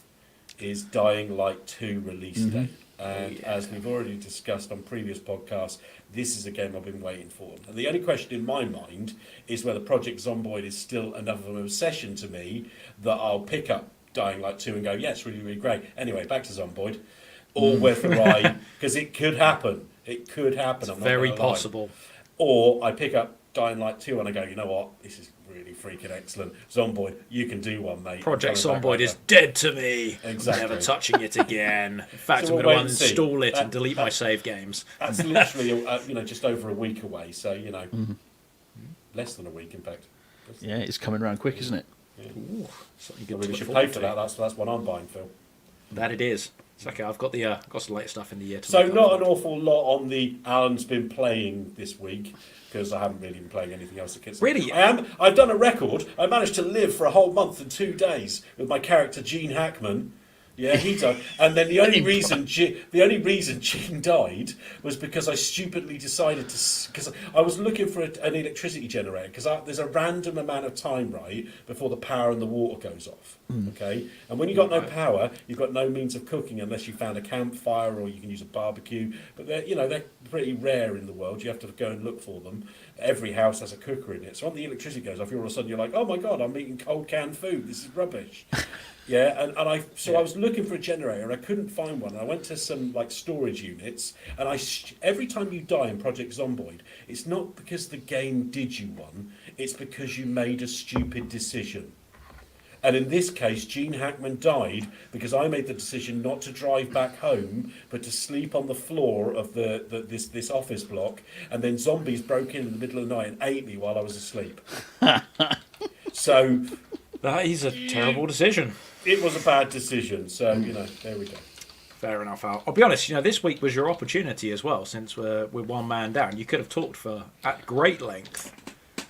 is Dying Light 2 release date. And as we've already discussed on previous podcasts, this is a game I've been waiting for. And the only question in my mind is whether Project Zomboid is still enough of an obsession to me that I'll pick up Dying Light 2 and go, yeah, it's really, really great. Anyway, back to Zomboid. Or whether because it could happen. It could happen. It's very possible. Or I pick up Dying Light 2 and I go, you know what, this is really freaking excellent. Zomboid, you can do one, mate. Project Zomboid is dead to me. Exactly. Never touching it again. In fact, So I'm we'll going to wait and see. uninstall it and delete my save games. That's literally, just over a week away. So, less than a week, in fact. Yeah, it's coming around quick, isn't it? Ooh, something I good to really look should forward pay for to. that. That's what I'm buying, Phil. That it is. It's okay. I've got got some latest stuff in the year. So not an awful lot on the Alan's been playing this week, because I haven't really been playing anything else. Really? I've done a record. I managed to live for a whole month and 2 days with my character Gene Hackman. Yeah, he died. And then the only reason Gene died was because I stupidly decided to, because I was looking for an electricity generator, because there's a random amount of time, right, before the power and the water goes off. Okay, and when you've got no power, you've got no means of cooking unless you found a campfire or you can use a barbecue. But they're pretty rare in the world. You have to go and look for them. Every house has a cooker in it. So when the electricity goes off, all of a sudden you're like, oh my god, I'm eating cold canned food. This is rubbish. Yeah, and I was looking for a generator and I couldn't find one. I went to some storage units, and every time you die in Project Zomboid, it's not because the game did you one, it's because you made a stupid decision. And in this case, Gene Hackman died because I made the decision not to drive back home, but to sleep on the floor of this office block, and then zombies broke in the middle of the night and ate me while I was asleep. So That is a terrible decision. it was a bad decision. So there we go. Fair enough, Al. I'll be honest, this week was your opportunity as well, since we're one man down. You could have talked at great length,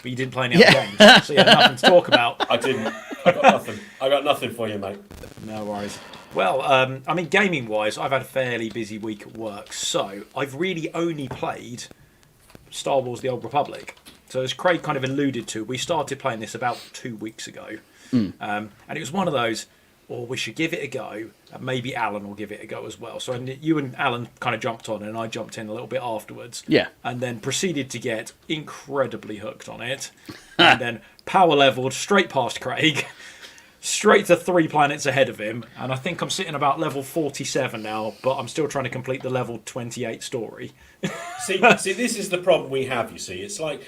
but you didn't play any other games, so you had nothing to talk about. I didn't. I got nothing. I got nothing for you, mate. No worries. Well, gaming-wise, I've had a fairly busy week at work, so I've really only played Star Wars: The Old Republic. So as Craig kind of alluded to, we started playing this about 2 weeks ago, and it was one of those, we should give it a go, and maybe Alan will give it a go as well. So you and Alan kind of jumped on, and I jumped in a little bit afterwards. Yeah. And then proceeded to get incredibly hooked on it, and then power leveled straight past Craig, straight to 3 planets ahead of him, and I think I'm sitting about level 47 now, but I'm still trying to complete the level 28 story. See, this is the problem we have. You see, it's like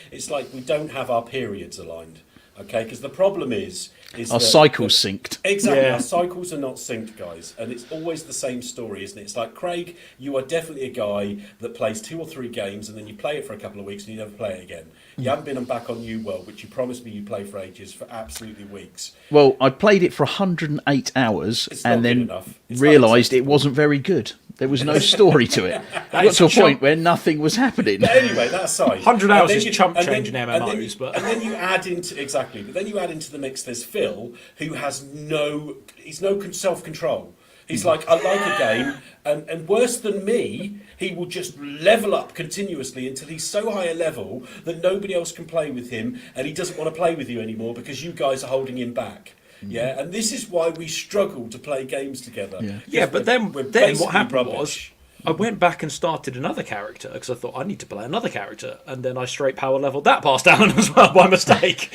we don't have our periods aligned. Okay, because the problem is Our cycles synced. Exactly, Yeah. our cycles are not synced, guys, and it's always the same story, isn't it? It's like, Craig, you are definitely a guy that plays 2 or 3 games and then you play it for a couple of weeks and you never play it again. You haven't been back on New World, which you promised me you play for ages, for absolutely weeks. Well, I played it for 108 hours It's not and good then enough. It's not realised it acceptable. wasn't very good. There was no story to it. I got is to a chump. point where nothing was happening. But anyway, that aside, 100 hours and then is you- chump and then- change in and then MMOs, you- but- and then you add into but then you add into the mix. There's Phil, who has no self-control. He's like, I like a game, and worse than me, he will just level up continuously until he's so high a level that nobody else can play with him, and he doesn't want to play with you anymore because you guys are holding him back. Yeah, and this is why we struggle to play games together. Yeah, but then We're what basically happened rubbish. was I went back and started another character because I thought I need to play another character, and then I straight power leveled that past Alan as well by mistake,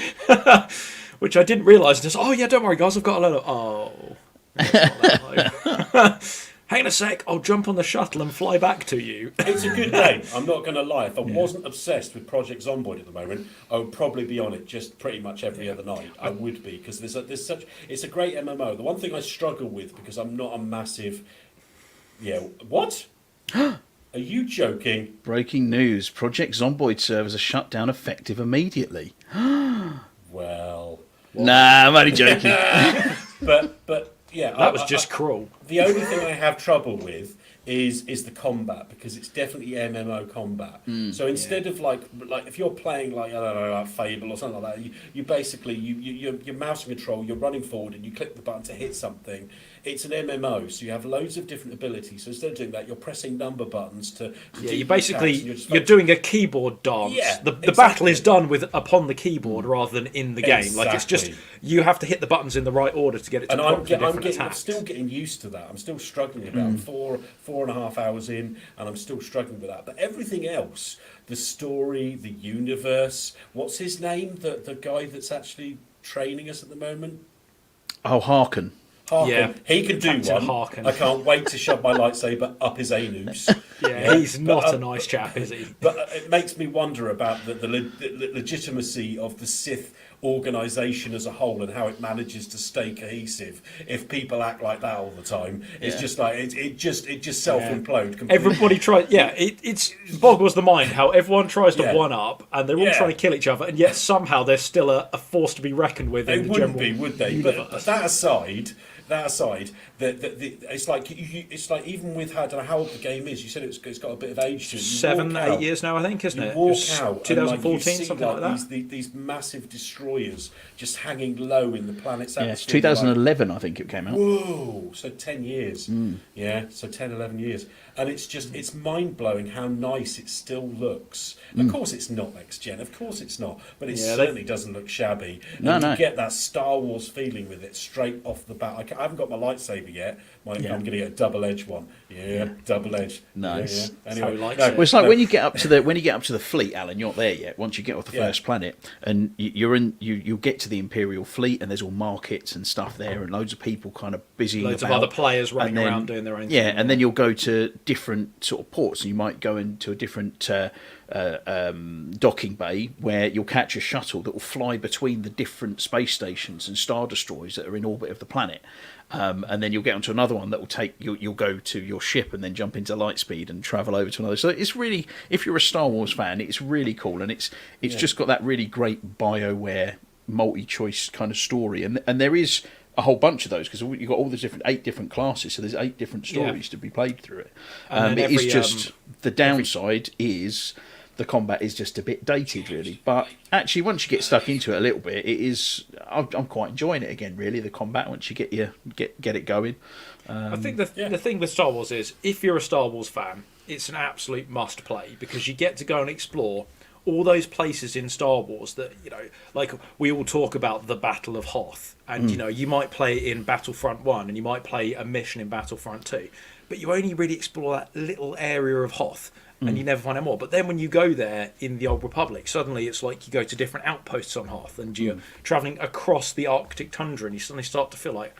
which I didn't realise. Just don't worry, guys, I've got a load of it's not that low. Hang on a sec, I'll jump on the shuttle and fly back to you. It's a good game. I'm not going to lie. If I wasn't obsessed with Project Zomboid at the moment, I would probably be on it just pretty much every other night. I would be, because it's a great MMO. The one thing I struggle with, because I'm not a massive, what? Are you joking? Breaking news. Project Zomboid servers are shut down effective immediately. Well, Nah, I'm only joking. but yeah, That was just cruel. The only thing I have trouble with is the combat, because it's definitely MMO combat. So instead of like if you're playing like, I don't know, like Fable or something like that, you basically you're mouse and control, you're running forward and you click the button to hit something. It's an MMO, so you have loads of different abilities. So instead of doing that, you're pressing number buttons to Yeah, do you the basically attacks, and you're just you're doing a keyboard dance. Yeah, the exactly. battle is done with upon the keyboard rather than in the game. Like it's just Exactly. you have to hit the buttons in the right order to get it to And prompt the different I'm attacks. still getting used to that. I'm still struggling with that. I'm 4.5 hours in, and I'm still struggling with that. But everything else, the story, the universe, what's his name? The guy that's actually training us at the moment? Oh, Harken. Harken. Yeah. He can do Captain one. Harken. I can't wait to shove my lightsaber up his anus. Yeah, he's not But, a nice chap, is he? But it makes me wonder about the legitimacy of the Sith organisation as a whole and how it manages to stay cohesive if people act like that all the time. It's just like it just self-implode completely. Everybody tries. Yeah, it's boggles the mind how everyone tries to Yeah. one up, and they're all Yeah. trying to kill each other, and yet somehow they're still a force to be reckoned with. They in the wouldn't general be, would they? universe. But that aside, it's like it's like even with how I don't know how old the game is. You said it's got a bit of age to it. You 7, walk 8 out- years now, I think, isn't You it? It walk was out, 2014, and, like, you see, something like that. These massive destroyers just hanging low in the planet's Yeah, it's atmosphere. 2011, I think it came out. Whoa! So 10 years. Yeah, so 10, 11 years. And it's mind-blowing how nice it still looks. Of course it's not next-gen, of course it's not. But it Yeah, certainly doesn't look shabby. No, And no. you get that Star Wars feeling with it straight off the bat. I haven't got my lightsaber yet. I'm going to get a double-edged one. Yeah, double-edged. Nice. Yeah. Anyway, So he likes Well, it. it's like when you get up to the fleet, Alan. You're not there yet. Once you get off the Yeah. first planet, and you'll get to the Imperial fleet, and there's all markets and stuff there, and loads of people kind of busy. Loads of other players running and then- around doing their own Yeah, thing. and then you'll go to different sort of ports, and you might go into a different docking bay where you'll catch a shuttle that will fly between the different space stations and star destroyers that are in orbit of the planet. And then you'll get onto another one that will take you'll go to your ship and then jump into light speed and travel over to another. So it's really, if you're a Star Wars fan, it's really cool, and it's just got that really great BioWare multi-choice kind of story, and there is a whole bunch of those because you've got all the 8 different classes, so there's 8 different stories to be played through it. And then It is every, just the downside is the combat is just a bit dated, really. But actually, once you get stuck into it a little bit, it is. I'm quite enjoying it again, really. The combat once you get it going. I think the thing with Star Wars is, if you're a Star Wars fan, it's an absolute must play because you get to go and explore all those places in Star Wars that, like we all talk about the Battle of Hoth, and you might play in Battlefront 1 and you might play a mission in Battlefront 2, but you only really explore that little area of Hoth and you never find out more. But then when you go there in the Old Republic, suddenly it's like you go to different outposts on Hoth and you're travelling across the Arctic tundra, and you suddenly start to feel like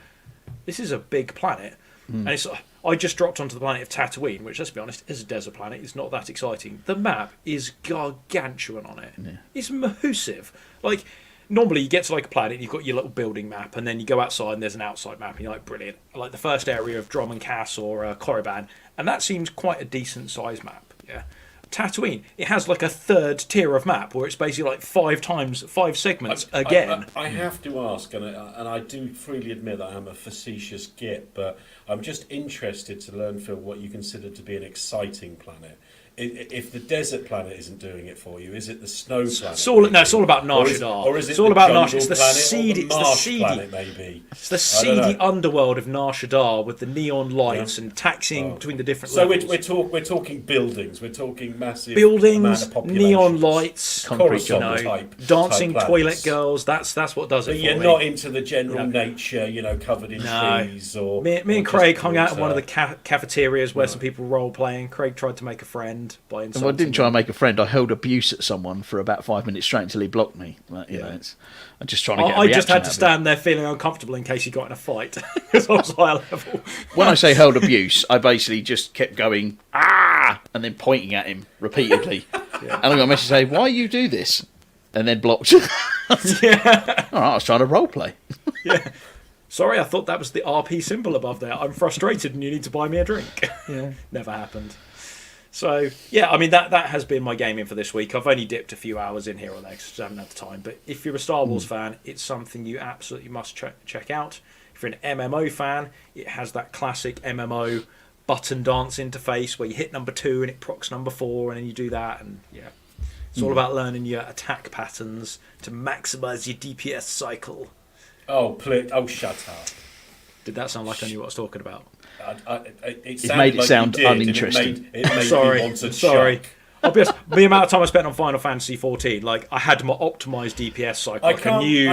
this is a big planet. And it's I just dropped onto the planet of Tatooine, which, let's be honest, is a desert planet. It's not that exciting. The map is gargantuan on it. Yeah. It's massive. Like, normally you get to like a planet and you've got your little building map, and then you go outside and there's an outside map and you're like, brilliant. Like the first area of Drum and Cass or Korriban, and that seems quite a decent size map. Yeah. Tatooine, it has like a third tier of map where it's basically like 5 segments again. I have to ask, and I do freely admit that I'm a facetious git, but I'm just interested to learn, Phil, what you consider to be an exciting planet. If the desert planet isn't doing it for you, is it the snow planet? It's all about Nar Shaddaa. Or is it it's all the about jungle Nar Shaddaa. It's the planet or seedy. the marsh It's planet, maybe. It's the I don't seedy know. underworld of Nar Shaddaa with the neon lights and taxing between the different So levels. we're talking buildings. We're talking massive Buildings, amount of populations. neon lights, Concrete Coruscant dancing type toilet planets. girls. That's what does it But for you're me. not into the general nature, covered in No. trees or. Me or and Craig just hung out in one of the water. cafeterias where some people were role playing. Craig tried to make a friend by insulting Well, I didn't try and them. make a friend. I held abuse at someone for about 5 minutes straight until he blocked me. Like, I'm just trying to get. I just had to stand. stand there feeling uncomfortable in case he got in a fight because I was higher level. When I say held abuse, I basically just kept going and then pointing at him repeatedly. And I got a message saying, "Why you do this?" And then blocked. Yeah. All right, I was trying to role play. Sorry, I thought that was the RP symbol above there. I'm frustrated and you need to buy me a drink. Yeah. Never happened. So yeah, I mean that has been my gaming for this week. I've only dipped a few hours in here or there because I haven't had the time. But if you're a Star Wars fan, it's something you absolutely must check out. If you're an MMO fan, it has that classic MMO button dance interface where you hit number 2 and it procs number 4, and then you do that, and yeah, it's all about learning your attack patterns to maximise your DPS cycle. Oh, shut up. Did that sound like I knew what I was talking about? It made it like sound you did, uninteresting. It made Sorry, me want to sorry. chuck. I'll be honest, the amount of time I spent on Final Fantasy 14, like I had my optimised DPS cycle. I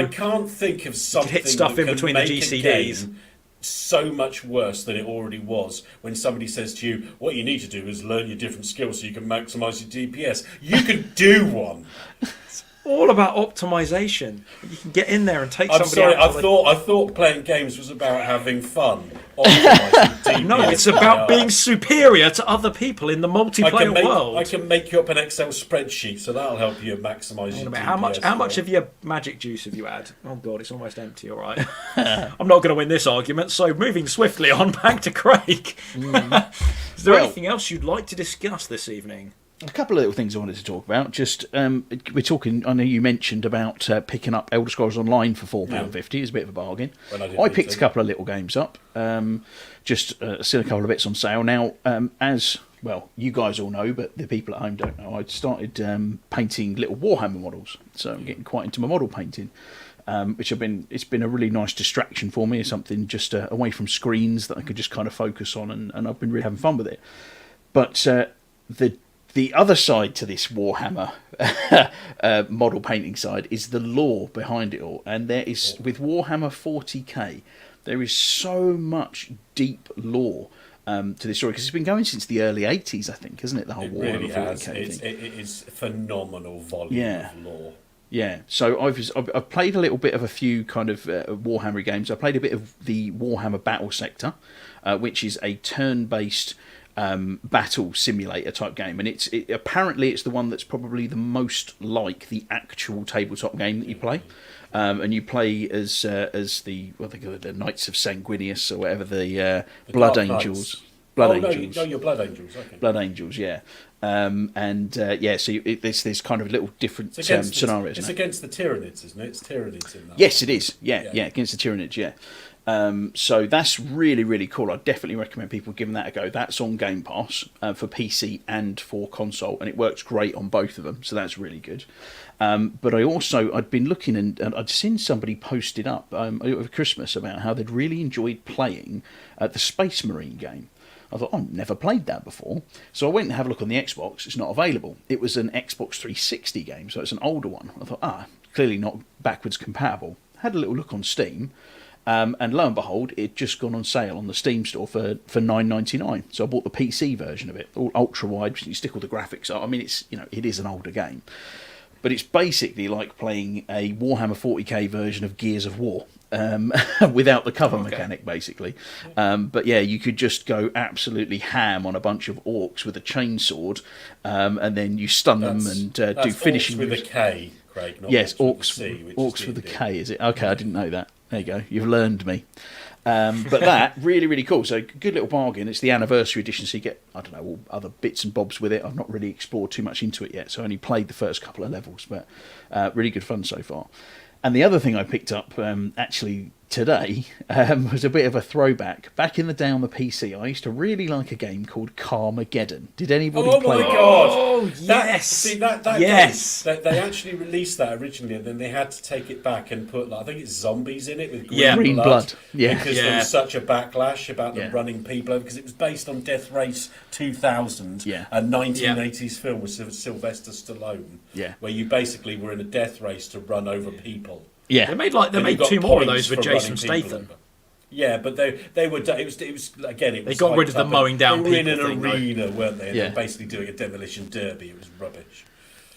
can't think of something hit stuff that in can between the make a GCDs. game so much worse than it already was when somebody says to you, what you need to do is learn your different skills so you can maximise your DPS. You can do one. All about optimization. You can get in there and take I'm somebody sorry, out. I thought playing games was about having fun. DPS. No, it's about being superior to other people in the multiplayer world. I can make you up an Excel spreadsheet, so that'll help you maximise your DPS. How much of your magic juice have you had? Oh god, it's almost empty. All right, I'm not going to win this argument. So moving swiftly on, back to Craig. Is there anything else you'd like to discuss this evening? A couple of little things I wanted to talk about. Just we're talking. I know you mentioned about picking up Elder Scrolls Online for £4.50. It's a bit of a bargain. I picked a couple of little games up. Just seen a couple of bits on sale now. As well, you guys all know, but the people at home don't know. I started painting little Warhammer models, so I'm getting quite into my model painting. Which it's been a really nice distraction for me. It's something just away from screens that I could just kind of focus on, and I've been really having fun with it. But the other side to this Warhammer model painting side is the lore behind it all. And there is, with Warhammer 40k, there is so much deep lore to this story, because it's been going since the early 80s, I think, isn't it? The whole Warhammer 40k thing. It is phenomenal volume of lore. Yeah, so I've played a little bit of a few kind of Warhammer games. I played a bit of the Warhammer Battle Sector, which is a turn-based battle simulator type game, and apparently it's the one that's probably the most like the actual tabletop game that you play. And you play as the Knights of Sanguinius or whatever, the Blood Angels. Angels. No, you're Blood Angels. Okay. Blood Angels, yeah. So there's kind of little different scenarios. It's against the Tyranids, isn't it? It's Tyranids in that. Yes, it is. Yeah, against the Tyranids, yeah. So that's really, really cool. I definitely recommend people giving that a go. That's on Game Pass for PC and for console, and it works great on both of them, so that's really good. But I'd been looking, and I'd seen somebody posted up over Christmas about how they'd really enjoyed playing the Space Marine game. I thought, I've never played that before. So I went and had a look on the Xbox. It's not available. It was an Xbox 360 game, so it's an older one. I thought, clearly not backwards compatible. Had a little look on Steam, and lo and behold, it'd just gone on sale on the Steam store for $9.99. So I bought the PC version of it, all ultra wide. You stick all the graphics up. I mean, it is an older game, but it's basically like playing a Warhammer 40k version of Gears of War. Without the cover mechanic, basically. But yeah, you could just go absolutely ham on a bunch of orcs with a chainsword, and then you stun them and do finishing orcs with a K, Craig. Not yes, orcs orcs with a K. Is it? Okay, I didn't know that. There you go. You've learned me. But that really, really cool. So good little bargain. It's the anniversary edition, so you get all other bits and bobs with it. I've not really explored too much into it yet, so I only played the first couple of levels, but really good fun so far. And the other thing I picked up actually today was a bit of a throwback. Back in the day on the PC, I used to really like a game called Carmageddon. Did anybody play it? Oh my god! Oh yes! That yes! Game, they actually released that originally, and then they had to take it back and put, I think it's zombies in it with green blood. Yeah, because there was such a backlash about them running people over, because it was based on Death Race 2000, a 1980s film with Sylvester Stallone, where you basically were in a death race to run over people. Yeah, they made 2 more of those with Jason Statham. Yeah, but they were. It was again. It was. They got rid of the mowing down. They were in people an arena, weren't they? And yeah. they were basically doing a demolition derby. It was rubbish.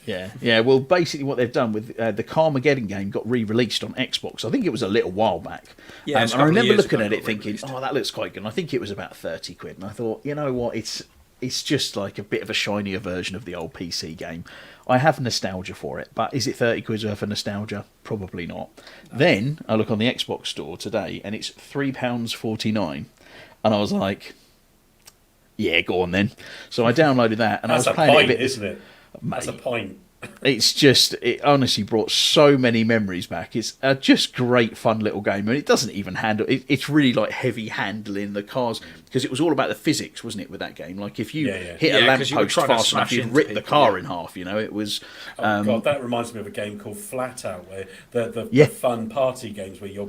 Yeah. Well, basically, what they've done with the Carmageddon game got re-released on Xbox. I think it was a little while back. Yeah, and I remember looking at it thinking, that looks quite good. And I think it was about £30, and I thought, you know what, it's just like a bit of a shinier version of the old PC game. I have nostalgia for it, but is it £30 worth of nostalgia? Probably not. Then I look on the Xbox store today, and it's £3.49, and I was like, Yeah, go on then. So I downloaded that, and That's I a was playing point, it a bit. isn't it? That's a Mate. point. It honestly brought so many memories back. It's a just great, fun little game. And it doesn't even handle, it's really like heavy handling the cars, because it was all about the physics, wasn't it, with that game? Like if you hit a Yeah, 'cause you were lamppost trying to fast enough, smash you'd into rip the people, car yeah. in half, it was... Oh God, that reminds me of a game called Flat Out, where the Yeah. fun party games where your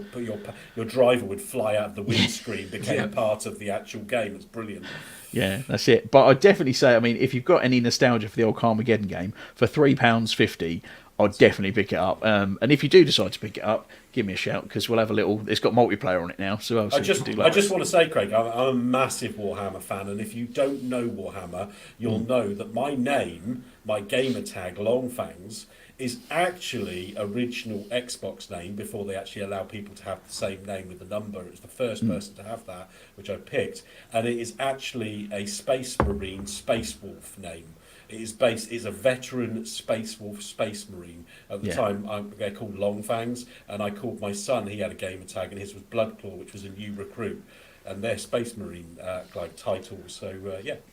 driver would fly out of the windscreen became part of the actual game. It's brilliant. Yeah, that's it. But I'd definitely say, I mean, if you've got any nostalgia for the old Carmageddon game, for £3.50, I'd definitely pick it up. And if you do decide to pick it up, give me a shout, because we'll have a little... It's got multiplayer on it now, so I just want to say, Craig, I'm a massive Warhammer fan, and if you don't know Warhammer, you'll know that my name, my gamer tag, Longfangs, is actually original Xbox name before they actually allow people to have the same name with the number. It was the first person to have that, which I picked, and it is actually a Space Marine Space Wolf name. It is a veteran Space Wolf Space Marine. At the time, they're called Longfangs, and I called my son, he had a gamer tag, and his was Bloodclaw, which was a new recruit. And they're Space Marine like titles, so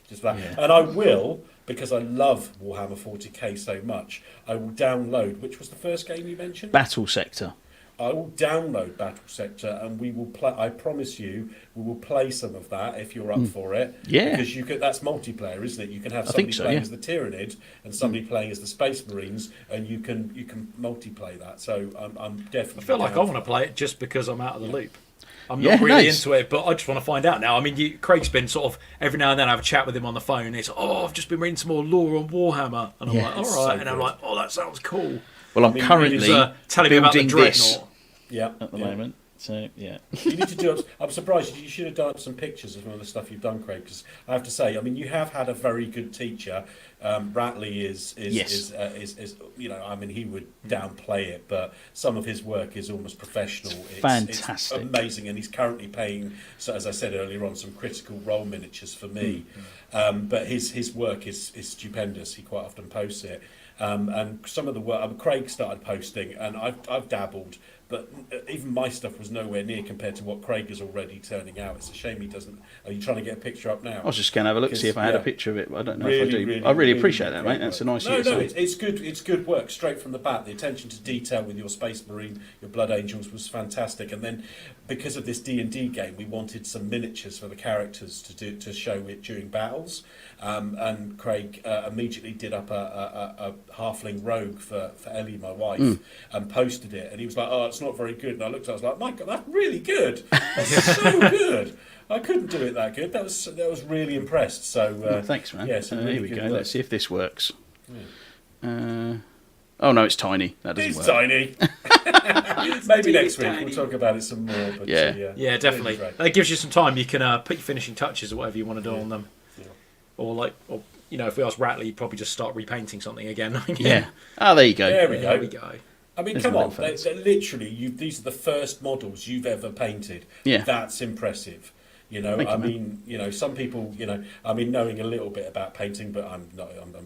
just that. Yeah. And I will, because I love Warhammer 40k so much, I will download. Which was the first game you mentioned? Battle Sector. I will download Battle Sector, and we will play. I promise you, we will play some of that if you're up for it. Yeah. because that's multiplayer, isn't it? You can have I somebody think so, playing yeah. as the Tyrannid and somebody playing as the Space Marines, and you can multiplayer that. So I'm definitely. I feel like I down want to for play it just because I'm out of the loop. I'm Yeah, not really nice. into it, but I just want to find out now. I mean, Craig's been sort of every now and then I have a chat with him on the phone. And he's I've just been reading some more lore on Warhammer, and I'm Yeah. like, all It's right, so and I'm good. like, that sounds cool. Well, I'm mean, currently He's telling me about the building this Dreadnought. Yeah, at the moment. So, yeah. You need to do up. I'm surprised you should have done up some pictures of some of the stuff you've done, Craig. Because I have to say, I mean, you have had a very good teacher. Ratley is I mean, he would downplay it, but some of his work is almost professional. It's Fantastic. it's amazing, and he's currently paying. So, as I said earlier on, some Critical Role miniatures for me. But his work is stupendous. He quite often posts it. And some of the work, Craig started posting, and I've dabbled, but even my stuff was nowhere near compared to what Craig is already turning out. It's a shame he doesn't. Are you trying to get a picture up now? I was just going to have a look to see if I had a Yeah. picture of it, but I don't know Really, if I do. really, I really really appreciate that, great mate. That's a work. nice No, use. it's good. It's good work straight from the bat. The attention to detail with your Space Marine, your Blood Angels was fantastic. And then, because of this D&D game, we wanted some miniatures for the characters to show it during battles. And Craig immediately did up a halfling rogue for Ellie, my wife, and posted it. And he was like, "Oh, it's not very good." And I looked at it, I was like, "My God, that's really good. That's so good. I couldn't do it that good." That was really impressed. So Thanks, man. Yeah, some really here we good go. work. Let's see if this works. Oh, no, it's tiny. That doesn't It's work. tiny. Maybe next week tiny. we'll talk about it some more. But, Yeah. Yeah, definitely. really great. That gives you some time. You can put your finishing touches or whatever you want to do on them, Yeah. or if we ask Ratley, he'd probably just start repainting something again. Yeah. Oh, there you go. There we There go. we go. I mean, There's come a on. little fence. They're literally, these are the first models you've ever painted. Yeah. That's impressive. You know, Thank you, I man. mean, some people, I mean, knowing a little bit about painting, but I'm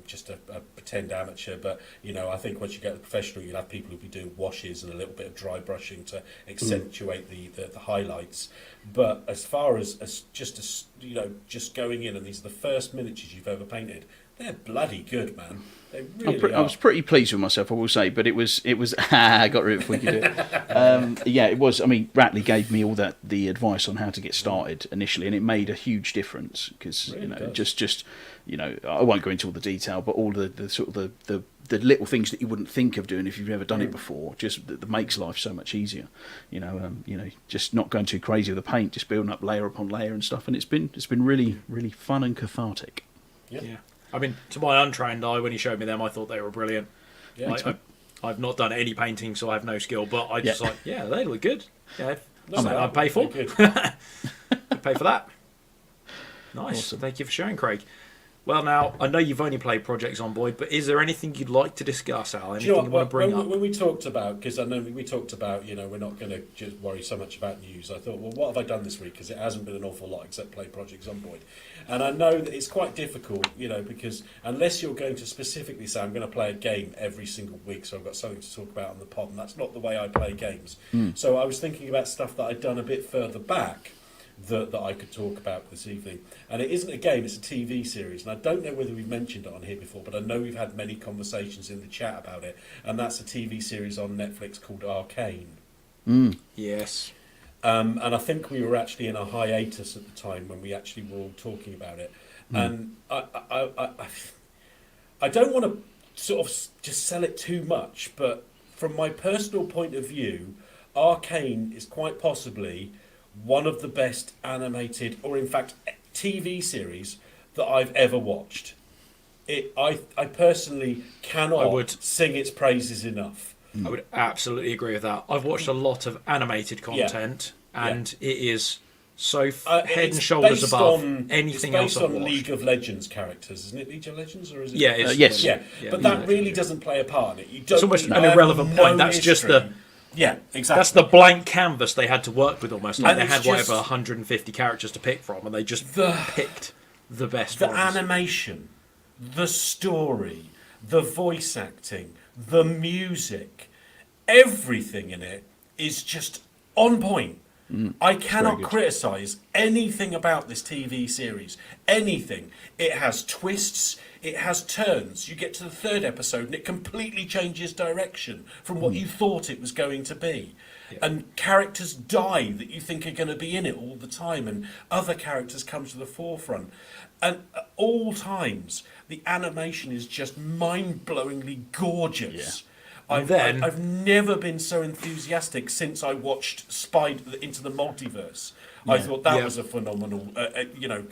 just a pretend amateur. But, I think once you get the professional, you'll have people who'll be doing washes and a little bit of dry brushing to accentuate the highlights. But as far as just going in, and these are the first miniatures you've ever painted, they're bloody good, man. They really I was pretty pleased with myself, I will say, but it was I got rid of it before we could do it. Yeah, it was. I mean, Ratley gave me all the advice on how to get started initially, and it made a huge difference because Really does. just I won't go into all the detail, but all the sort of the little things that you wouldn't think of doing if you've never done it before, just that makes life so much easier. Just not going too crazy with the paint, just building up layer upon layer and stuff, and it's been really really fun and cathartic. Yeah. I mean, to my untrained eye, when he showed me them, I thought they were brilliant. Yeah. I've not done any painting, so I have no skill, but I just they look good. Yeah, No, so I'd pay for. they're good. I'd pay for that. Nice. Awesome. Thank you for sharing, Craig. Well, now, I know you've only played Project Zomboid, but is there anything you'd like to discuss, Al? Do you Anything know you what, want to bring up? when we talked about, because I know we talked about, we're not going to just worry so much about news. I thought, well, what have I done this week? Because it hasn't been an awful lot except play Project Zomboid. And I know that it's quite difficult, because unless you're going to specifically say, I'm going to play a game every single week, so I've got something to talk about on the pod, and that's not the way I play games. So I was thinking about stuff that I'd done a bit further back that I could talk about this evening. And it isn't a game, it's a TV series. And I don't know whether we've mentioned it on here before, but I know we've had many conversations in the chat about it. And that's a TV series on Netflix called Arcane. Yes. And I think we were actually in a hiatus at the time when we actually were all talking about it. And I don't want to sort of just sell it too much, but from my personal point of view, Arcane is quite possibly one of the best animated, or in fact TV series that I've ever watched. I personally cannot sing its praises enough. I would absolutely agree with that. I've watched a lot of animated content, and it is so head and shoulders above anything else I've watched. It's based on League of Legends characters, isn't it? League of Legends, or is it? Yeah, yes. Yeah, but that really doesn't play a part in it. It's almost an irrelevant point. That's just the... Yeah, exactly. That's the blank canvas they had to work with almost. Like they had whatever 150 characters to pick from, and they just picked the best ones. The animation, the story, the voice acting, the music, everything in it is just on point. I cannot criticise anything about this TV series. Anything. It has twists, it has turns. You get to the third episode and it completely changes direction from what you thought it was going to be. Yeah. And characters die that you think are going to be in it all the time, and other characters come to the forefront. And at all times, the animation is just mind-blowingly gorgeous. Yeah. I've never been so enthusiastic since I watched Into the Multiverse. Yeah. I thought that was a phenomenal,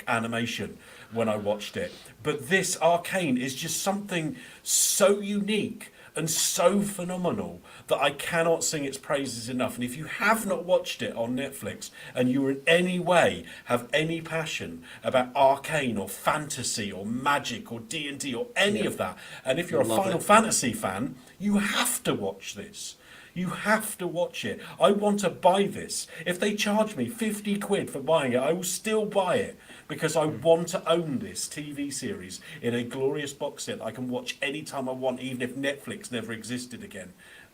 animation when I watched it. But this Arcane is just something so unique and so phenomenal that I cannot sing its praises enough. And if you have not watched it on Netflix and you in any way have any passion about arcane or fantasy or magic or D&D or any of that, and if you're a Final Fantasy fan, you have to watch this. You have to watch it. I want to buy this. If they charge me 50 quid for buying it, I will still buy it, because I want to own this TV series in a glorious box set I can watch anytime I want, even if Netflix never existed again.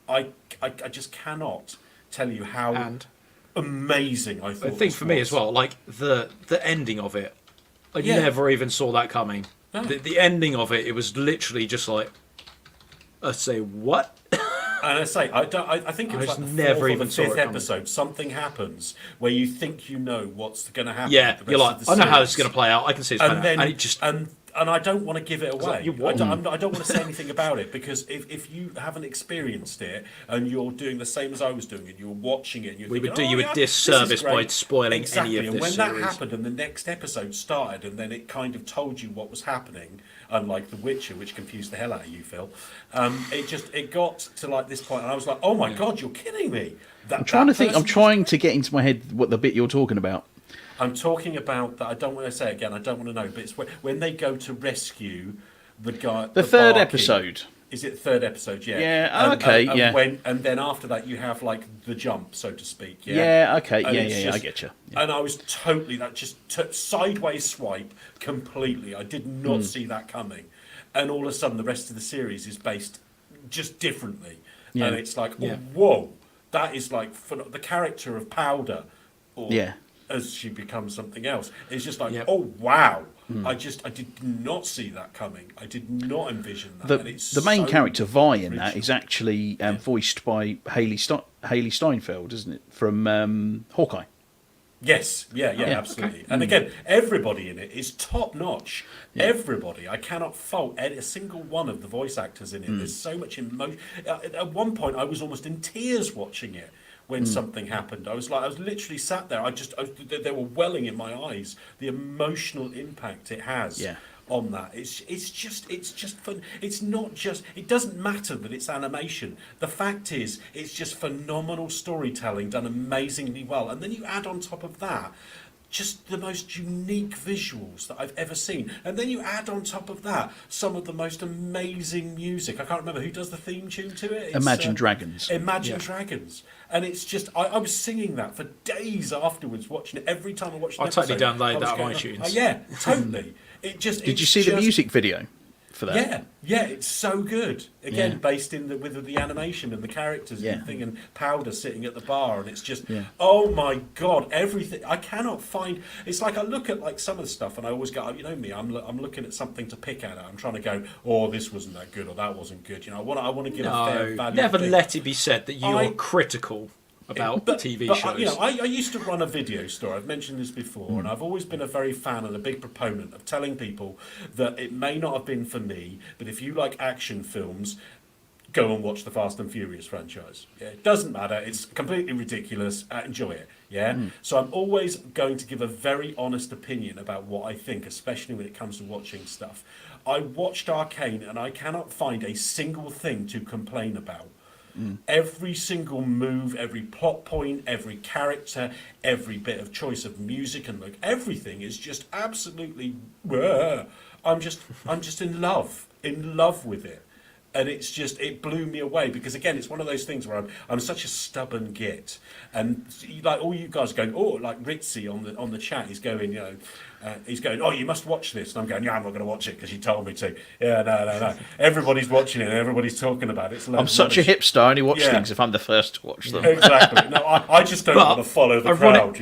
I just cannot tell you how amazing I thought. I think for me as well, like the ending of it, I never even saw that coming. No. The ending of it, it was literally just like, I say, what? And I say, I think it was like the never fourth or the fifth episode. Something happens where you think you know what's going to happen. Yeah, you're like, I know how this is going to play out. I can see it's playing out. And it just... And I don't want to give it away. I don't want to say anything about it, because if you haven't experienced it and you're doing the same as I was doing and you're watching it, and you're thinking, would do you a disservice by spoiling any of this. And when series. that happened and the next episode started and then it kind of told you what was happening, unlike The Witcher, which confused the hell out of you, Phil, it got to like this point and I was like, oh my God, you're kidding me. I'm trying to get into my head what the bit you're talking about. I'm talking about that. I don't want to say it again. I don't want to know. But it's when they go to rescue the guy. The third episode. Is it the third episode? Yeah. Yeah. Okay. And then after that, you have like the jump, so to speak. Yeah. Yeah. Okay. Yeah. I get you. Yeah. And I was totally sideways swipe completely. I did not see that coming, and all of a sudden, the rest of the series is based just differently, and it's like, whoa, that is like the character of Powder, as she becomes something else. It's just like, oh wow. I did not see that coming. I did not envision that. The main character, Vi, in that is actually voiced by Haley Steinfeld, isn't it? From Hawkeye. Yes, absolutely. Okay. And again, everybody in it is top notch. Yeah. Everybody. I cannot fault a single one of the voice actors in it. There's so much emotion. At one point, I was almost in tears watching it. When something happened, I was literally sat there. They were welling in my eyes. The emotional impact it has on that. It's just fun. It's not just. It doesn't matter that it's animation. The fact is, it's just phenomenal storytelling done amazingly well. And then you add on top of that, just the most unique visuals that I've ever seen. And then you add on top of that some of the most amazing music. I can't remember who does the theme tune to it. It's, Imagine Dragons. Imagine Dragons. And it's just, I was singing that for days afterwards, watching it. Every time I watched it. I totally downloaded that on iTunes. Yeah, totally. Did you see the music video for that. Yeah, it's so good. Again, based in with the animation and the characters and everything, and Powder sitting at the bar, and it's just, oh my god, everything. I cannot find. It's like I look at like some of the stuff, and I always go, you know me, I'm looking at something to pick at. I'm trying to go, oh, this wasn't that good, or that wasn't good. You know, I want to give a fair value. Never let it be said that you're critical about TV shows. You know, I used to run a video store. I've mentioned this before, and I've always been a very fan and a big proponent of telling people that it may not have been for me, but if you like action films, go and watch the Fast and Furious franchise. Yeah, it doesn't matter. It's completely ridiculous. Enjoy it. Yeah. So I'm always going to give a very honest opinion about what I think, especially when it comes to watching stuff. I watched Arcane, and I cannot find a single thing to complain about. Every single move, every plot point, every character, every bit of choice of music and look, everything is just absolutely. I'm just in love with it, and it blew me away because again, it's one of those things where I'm such a stubborn git, and like all you guys are going, oh, like Ritzy on the chat, he's going, you know. He's going, oh, you must watch this. And I'm going, yeah, I'm not going to watch it because you told me to. Yeah, no. Everybody's watching it and everybody's talking about it. I'm such a hipster. I only watch things if I'm the first to watch them. Exactly. No, I just don't want to follow the crowd,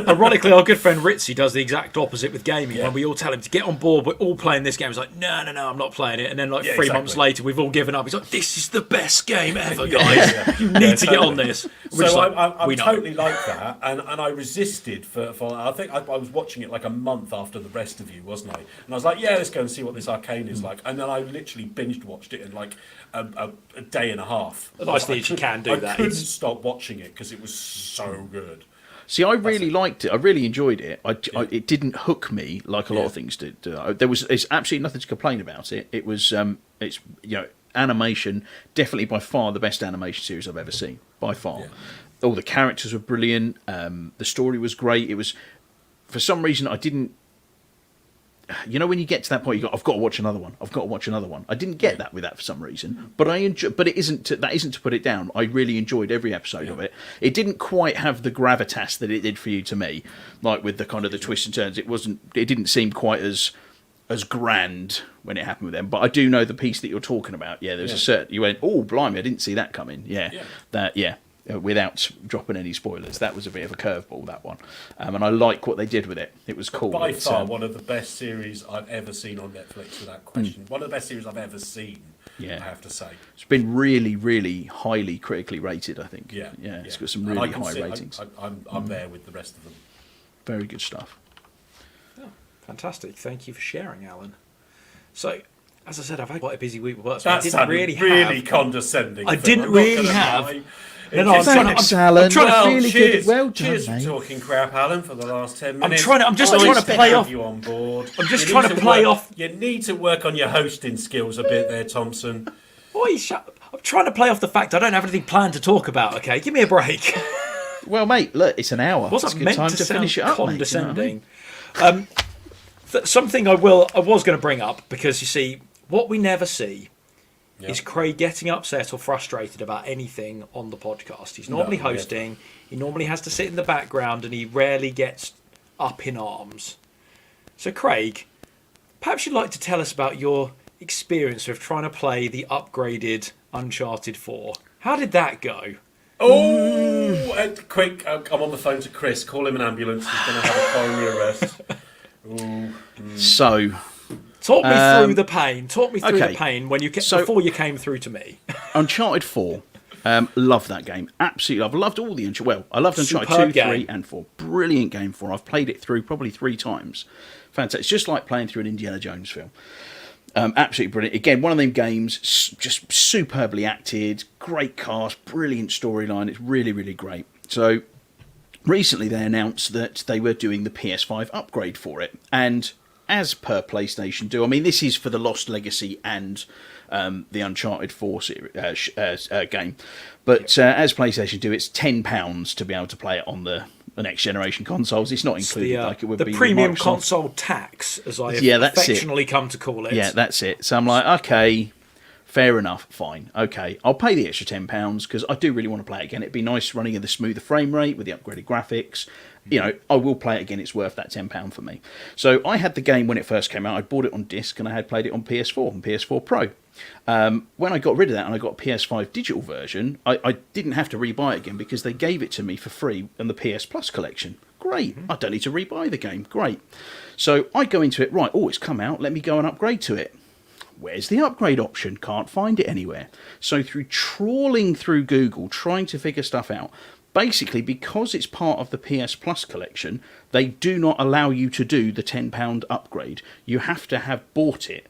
Ironically, our good friend Ritzy does the exact opposite with gaming. When we all tell him to get on board, we're all playing this game. He's like, no, I'm not playing it. And then 3 months later, we've all given up. He's like, this is the best game ever, guys. You need to get on this. So I'm totally like that. And I resisted for I think I was watching it like a month after the rest of you, wasn't I? And I was like, yeah, let's go and see what this Arcane is like. And then I literally binge watched it in like a day and a half. The nice thing is you can do that. I couldn't stop watching it because it was so good. See, I really liked it. I really enjoyed it. It didn't hook me like a lot of things did. There's absolutely nothing to complain about it. It was, it's animation, definitely by far the best animation series I've ever seen, by far. Yeah. All the characters were brilliant. The story was great. It was, for some reason, I didn't. You know, when you get to that point, you go, I've got to watch another one. I didn't get that with that for some reason, but I enjoy. But it isn't. That isn't to put it down. I really enjoyed every episode of it. It didn't quite have the gravitas that it did for you to me, like with the kind of the twists and turns. It wasn't. It didn't seem quite as grand when it happened with them. But I do know the piece that you're talking about. Yeah, there's a certain. You went, oh blimey, I didn't see that coming. Yeah. Without dropping any spoilers, that was a bit of a curveball, that one, and I like what they did with it. It was cool. By far, one of the best series I've ever seen on Netflix, without question. One of the best series I've ever seen. I have to say, it's been really, really highly critically rated. I think. Yeah. It's got some really high ratings. I'm there with the rest of them. Very good stuff. Oh, fantastic! Thank you for sharing, Alan. So, as I said, I've had quite a busy week with work. So that sounded really condescending. I didn't really have. Thanks, Alan. Cheers for talking crap, Alan, for the last 10 minutes. I'm just trying to play off. You on board. I'm just trying to play off. You need to work on your hosting skills a bit there, Thompson. I'm trying to play off the fact I don't have anything planned to talk about. Okay, give me a break. Well, mate, look, it's an hour. Wasn't it's a good meant time to to sound finish it up, condescending. Mate, you know? Something I was going to bring up because you see what we never see. Is Craig getting upset or frustrated about anything on the podcast? He's normally hosting. He normally has to sit in the background and he rarely gets up in arms. So, Craig, perhaps you'd like to tell us about your experience of trying to play the upgraded Uncharted 4. How did that go? Oh, quick, I'm on the phone to Chris. Call him an ambulance. He's going to have a coronary arrest. So... Talk me through the pain. Talk me through the pain before you came through to me. Uncharted 4. Love that game. Absolutely. I've loved all the Uncharted. Well, I loved Uncharted 2, 3 and 4. Brilliant game 4. I've played it through probably 3 times. Fantastic. It's just like playing through an Indiana Jones film. Absolutely brilliant. Again, one of them games, just superbly acted, great cast, brilliant storyline. It's really, really great. So, recently they announced that they were doing the PS5 upgrade for it. And... as per PlayStation do, I mean, this is for the Lost Legacy and the Uncharted 4 game. But as PlayStation do, it's £10 to be able to play it on the next generation consoles. It's not included like it would be the premium Microsoft. Console tax, as I have affectionately come to call it. Yeah, that's it. So I'm like, okay, fair enough, fine, okay, I'll pay the extra £10 because I do really want to play it again. It'd be nice running in the smoother frame rate with the upgraded graphics. You know, I will play it again. It's worth that £10 for me. So I had the game when it first came out. I bought it on disc and I had played it on PS4 and PS4 Pro. When I got rid of that and I got a PS5 digital version, I didn't have to rebuy it again because they gave it to me for free in the PS Plus collection. Great. I don't need to rebuy the game. Great. So I go into it, right, oh, it's come out. Let me go and upgrade to it. Where's the upgrade option? Can't find it anywhere. So through trawling through Google, trying to figure stuff out, basically, because it's part of the PS Plus collection, they do not allow you to do the £10 upgrade. You have to have bought it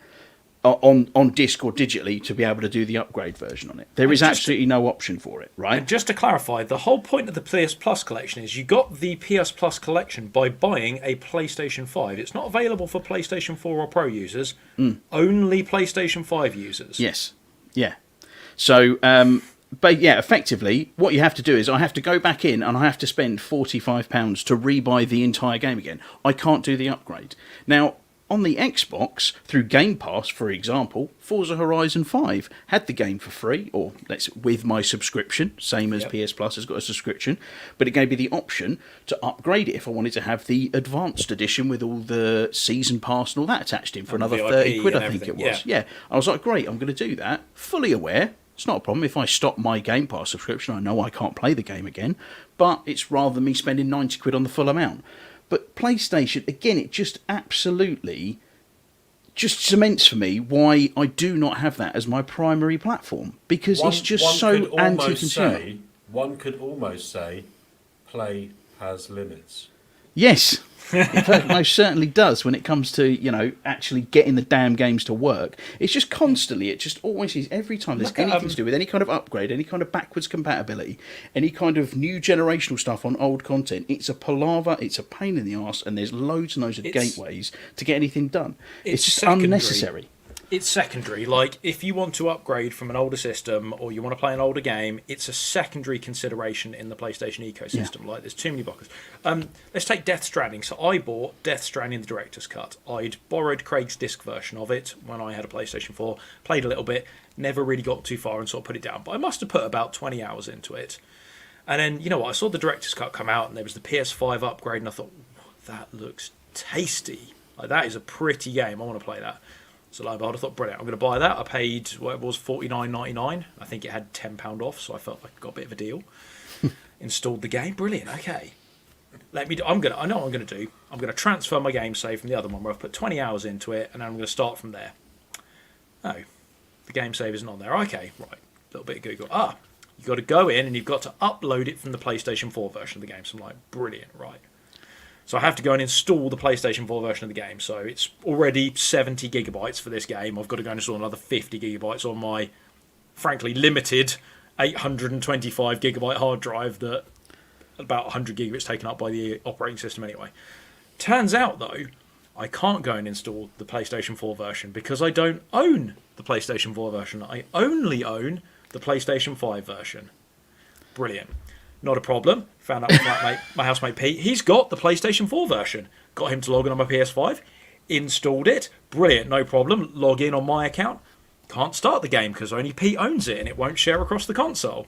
on disc or digitally to be able to do the upgrade version on it. There is absolutely no option for it, right? And just to clarify, the whole point of the PS Plus collection is you got the PS Plus collection by buying a PlayStation 5. It's not available for PlayStation 4 or Pro users, only PlayStation 5 users. Yes. Yeah. So, but yeah, effectively, what you have to do is I have to go back in and I have to spend £45 to rebuy the entire game again. I can't do the upgrade. Now, on the Xbox, through Game Pass, for example, Forza Horizon 5 had the game for free, or with my subscription, same as PS Plus has got a subscription, but it gave me the option to upgrade it if I wanted to have the advanced edition with all the season pass and all that attached in for another VIP 30 quid, and I think it everything. was. Yeah, I was like, great, I'm going to do that, fully aware. It's not a problem. If I stop my Game Pass subscription, I know I can't play the game again, but it's rather than me spending 90 quid on the full amount. But PlayStation, again, it just absolutely just cements for me why I do not have that as my primary platform, because it's just so anti-consumer. One could almost say play has limits. Yes. In fact, most certainly does when it comes to, you know, actually getting the damn games to work. It's just constantly, it just always is, every time there's anything to do with any kind of upgrade, any kind of backwards compatibility, any kind of new generational stuff on old content, it's a palaver, it's a pain in the arse, and there's loads and loads of gateways to get anything done. It's just unnecessary. It's secondary. Like, if you want to upgrade from an older system or you want to play an older game, it's a secondary consideration in the PlayStation ecosystem. Like, there's too many blockers. Let's take Death Stranding. So I bought Death Stranding, the Director's Cut. I'd borrowed Craig's disc version of it when I had a PlayStation 4, played a little bit, never really got too far and sort of put it down. But I must have put about 20 hours into it. And then, you know what, I saw the Director's Cut come out and there was the PS5 upgrade and I thought, that looks tasty. Like, that is a pretty game. I want to play that. So lo and behold, I thought, brilliant, I'm going to buy that. I paid what it was, $49.99. I think it had £10 off, so I felt like I got a bit of a deal. Installed the game, brilliant. Okay, I know what I'm going to do. I'm going to transfer my game save from the other one where I've put 20 hours into it, and then I'm going to start from there. Oh, the game save isn't on there. Okay, right. A little bit of Google. You've got to go in and you've got to upload it from the PlayStation 4 version of the game. So I'm like, brilliant, right. So I have to go and install the PlayStation 4 version of the game. So it's already 70 gigabytes for this game. I've got to go and install another 50 gigabytes on my, frankly, limited 825 gigabyte hard drive that about 100 gigabits taken up by the operating system anyway. Turns out, though, I can't go and install the PlayStation 4 version because I don't own the PlayStation 4 version. I only own the PlayStation 5 version. Brilliant. Not a problem. Found out my housemate Pete. He's got the PlayStation 4 version. Got him to log in on my PS5. Installed it. Brilliant. No problem. Log in on my account. Can't start the game because only Pete owns it and it won't share across the console.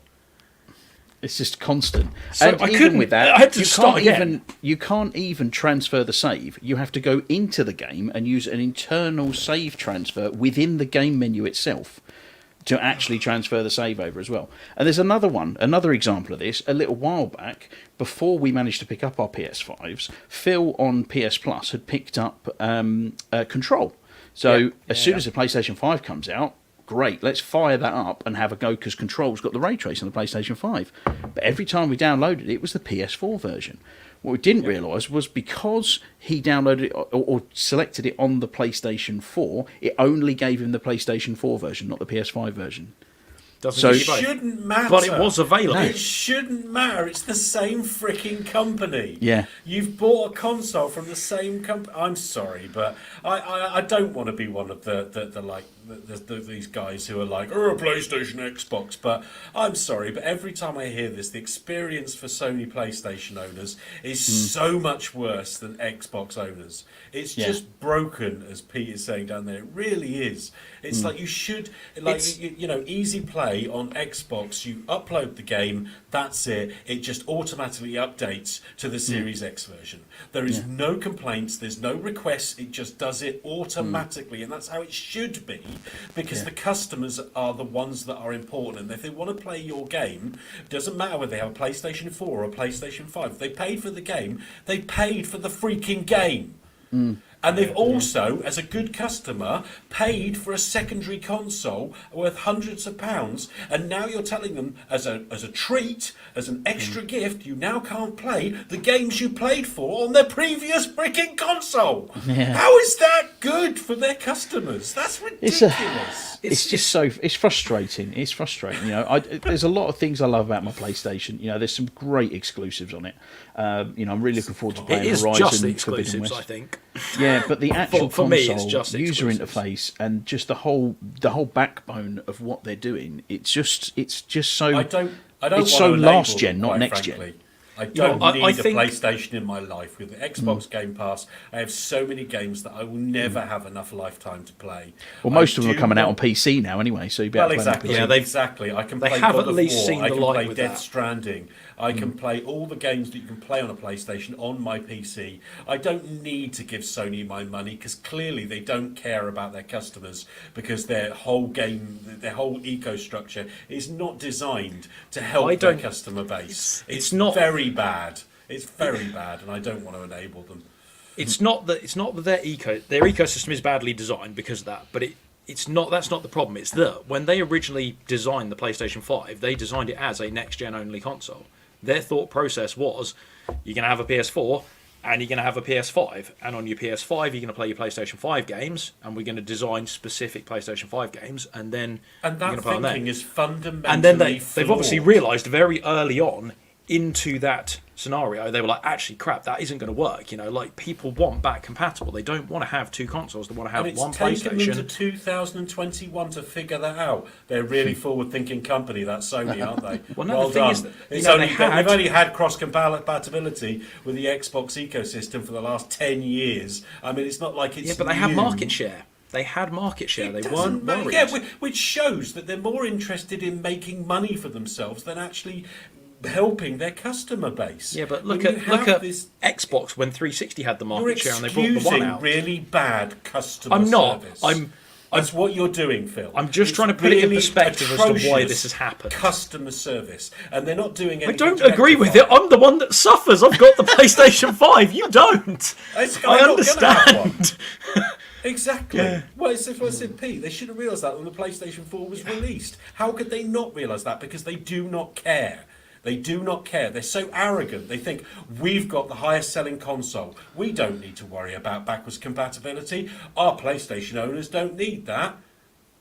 It's just constant. So and I even couldn't. with that, I had to start again. You can't even transfer the save. You have to go into the game and use an internal save transfer within the game menu itself to actually transfer the save over as well. And there's another example of this. A little while back, before we managed to pick up our PS5s, Phil on PS Plus had picked up Control. So as soon as the PlayStation 5 comes out, great, let's fire that up and have a go because Control's got the ray trace on the PlayStation 5. But every time we downloaded it, it was the PS4 version. What we didn't realise was because he downloaded it or selected it on the PlayStation 4, it only gave him the PlayStation 4 version, not the PS5 version. Doesn't So- give It you both. shouldn't matter. But it was available. It shouldn't matter. It's the same freaking company. Yeah. You've bought a console from the same company. I'm sorry, but I don't want to be one of these guys who are like, oh, PlayStation, Xbox. But I'm sorry, but every time I hear this, the experience for Sony PlayStation owners is so much worse than Xbox owners. It's just broken, as Pete is saying down there. It really is. It's like you should, easy play on Xbox. You upload the game, that's it. It just automatically updates to the Series X version. There is no complaints, there's no requests, it just does it automatically, and that's how it should be, because the customers are the ones that are important. And if they want to play your game, it doesn't matter whether they have a PlayStation 4 or a PlayStation 5. If they paid for the game, they paid for the freaking game. And they've also, as a good customer, paid for a secondary console worth hundreds of pounds, and now you're telling them, as a treat, as an extra gift, you now can't play the games you played for on their previous freaking console. How is that good for their customers? That's ridiculous. It's frustrating. It's frustrating. There's a lot of things I love about my PlayStation. There's some great exclusives on it. I'm really looking forward to playing It is Horizon just the Forbidden exclusives, West. I think. Yeah, but the actual For me, console it's just user exclusives. interface and just the whole backbone of what they're doing, it's just so. I don't it's want so to last enable gen, them, not quite next frankly. gen. I don't I need think- a PlayStation in my life. With the Xbox Game Pass, I have so many games that I will never have enough lifetime to play. Well, most of them do are coming out on want- PC now anyway, so you better Well, play them on exactly. PC. Yeah, they've- exactly. I can they play have God at of least War. seen I the can light play with Death that. Stranding. I can play all the games that you can play on a PlayStation on my PC. I don't need to give Sony my money, because clearly they don't care about their customers, because their whole eco structure is not designed to help I their don't- customer base. it's not- very bad. It's very bad, and I don't want to enable them. It's not that their ecosystem is badly designed because of that, but it's not. That's not the problem. It's that when they originally designed the PlayStation 5, they designed it as a next-gen only console. Their thought process was, you're going to have a PS4 and you're going to have a PS5, and on your PS5 you're going to play your PlayStation 5 games, and we're going to design specific PlayStation 5 games, and then And you're going that to play on there. thinking is fundamentally And then they've obviously flawed. realised very early on into that scenario, they were like, actually, crap, that isn't going to work. People want back compatible. They don't want to have two consoles. They want to have And it's one taken them to PlayStation. 2021 to figure that out. They're a really forward-thinking company, that Sony, aren't they? Well, no, the thing done. is that, It's they only, had- they've only had cross-compatibility with the Xbox ecosystem for the last 10 years. I mean, it's not like it's Yeah, but they had new. market share. They had market share. It They doesn't weren't matter. worried. Yeah, which shows that they're more interested in making money for themselves than actually helping their customer base. Yeah, but When look you at have this, Xbox when 360 had the you're market share and they brought the one excusing out. really bad customer I'm not. service. That's what you're doing, Phil. I'm just It's trying to put it in really perspective as to why atrocious this has happened. Customer service, and they're not doing I anything. don't to agree with rectify it. I'm the one that suffers. I've got the PlayStation 5. You don't. I'm I not gonna have one. understand. Exactly. Well, it's what I said, Pete. They should have realised that when the PlayStation 4 was released. How could they not realise that? Because they do not care. They do not care. They're so arrogant. They think, we've got the highest selling console. We don't need to worry about backwards compatibility. Our PlayStation owners don't need that.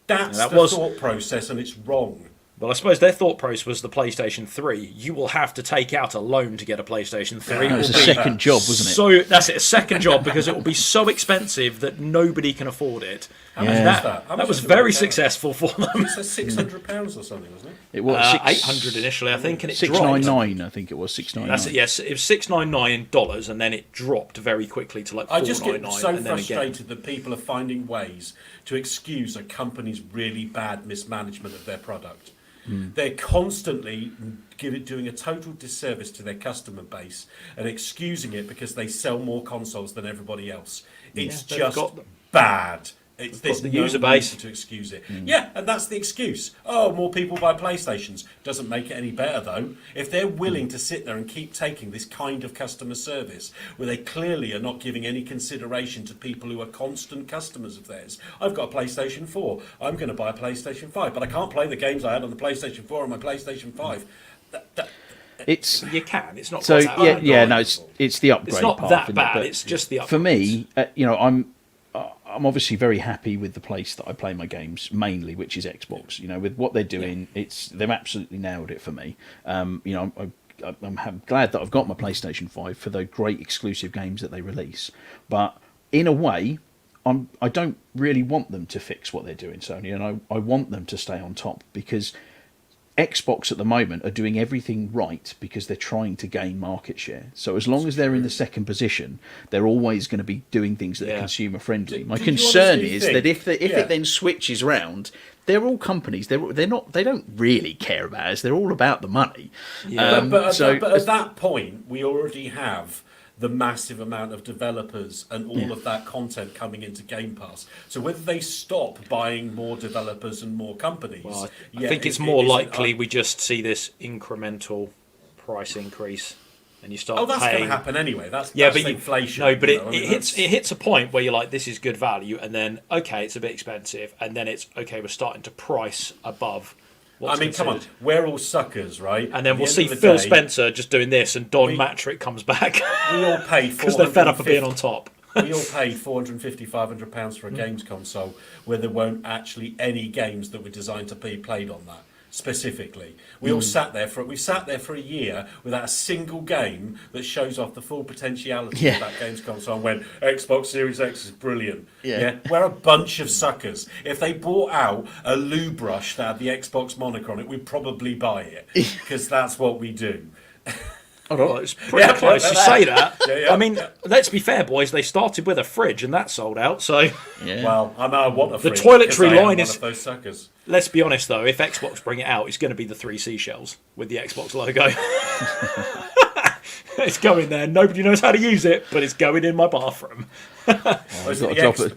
That's That the was- thought process, and it's wrong. Well, I suppose their thought process was the PlayStation 3. You will have to take out a loan to get a PlayStation 3. That was a It will be second job, wasn't it? So that's it, a second job, because it will be so expensive that nobody can afford it. How much And was that, that? How that much was was it very worth out? successful for them. It's £600 or something, wasn't it? It was 800 initially, I think, and it dropped. 699. I think it was 699. That's it. Yes, it was $699, and then it dropped very quickly to like I just get $499, so and then again. frustrated that people are finding ways to excuse a company's really bad mismanagement of their product. They're constantly doing a total disservice to their customer base and excusing it because they sell more consoles than everybody else. It's they've just got them. bad. There's the no user base. reason to excuse it. Yeah, and that's the excuse. Oh, more people buy PlayStations. Doesn't make it any better, though. If they're willing to sit there and keep taking this kind of customer service, where they clearly are not giving any consideration to people who are constant customers of theirs. I've got a PlayStation 4. I'm going to buy a PlayStation 5, but I can't play the games I had on the PlayStation 4 on my PlayStation 5. It's You can. It's not so quite that yeah, bad. no, it's the upgrade. It's not part, that isn't it? bad. But It's just the upgrades. for me, I'm obviously very happy with the place that I play my games mainly, which is Xbox. You know, with what they're doing, they've absolutely nailed it for me. You know, I'm glad that I've got my PlayStation 5 for the great exclusive games that they release. But in a way, I don't really want them to fix what they're doing, Sony, and I want them to stay on top, because Xbox at the moment are doing everything right because they're trying to gain market share. So as long as they're in the second position, they're always going to be doing things that are consumer friendly. My concern is that if it then switches round, they're all companies. They don't really care about us. They're all about the money. Yeah. But at that point, we already have the massive amount of developers and all of that content coming into Game Pass. So whether they stop buying more developers and more companies, I think it's more likely we just see this incremental price increase, and you start. Oh, that's paying. going to happen anyway. That's but inflation. No, but it hits a point where you're like, this is good value, and then okay, it's a bit expensive, and then it's okay, we're starting to price above. Come on, we're all suckers, right? And then we'll see Phil Spencer just doing this, and Don Matrick comes back. We all pay because they're fed up of being on top. We all pay £450, £500 for a games console where there won't actually any games that were designed to be played on that specifically. We all sat there for a year without a single game that shows off the full potentiality of that games console, and went, Xbox Series X is brilliant. We're a bunch of suckers. If they brought out a loo brush that had the Xbox moniker on it, we'd probably buy it, because that's what we do. Well, it's pretty close. You say that. I mean, let's be fair, boys. They started with a fridge, and that sold out. So, well, I know I want a fridge. The toiletry line is one of those suckers. Let's be honest, though. If Xbox bring it out, it's going to be the 3 seashells with the Xbox logo. It's going there. Nobody knows how to use it, but it's going in my bathroom. Xbox,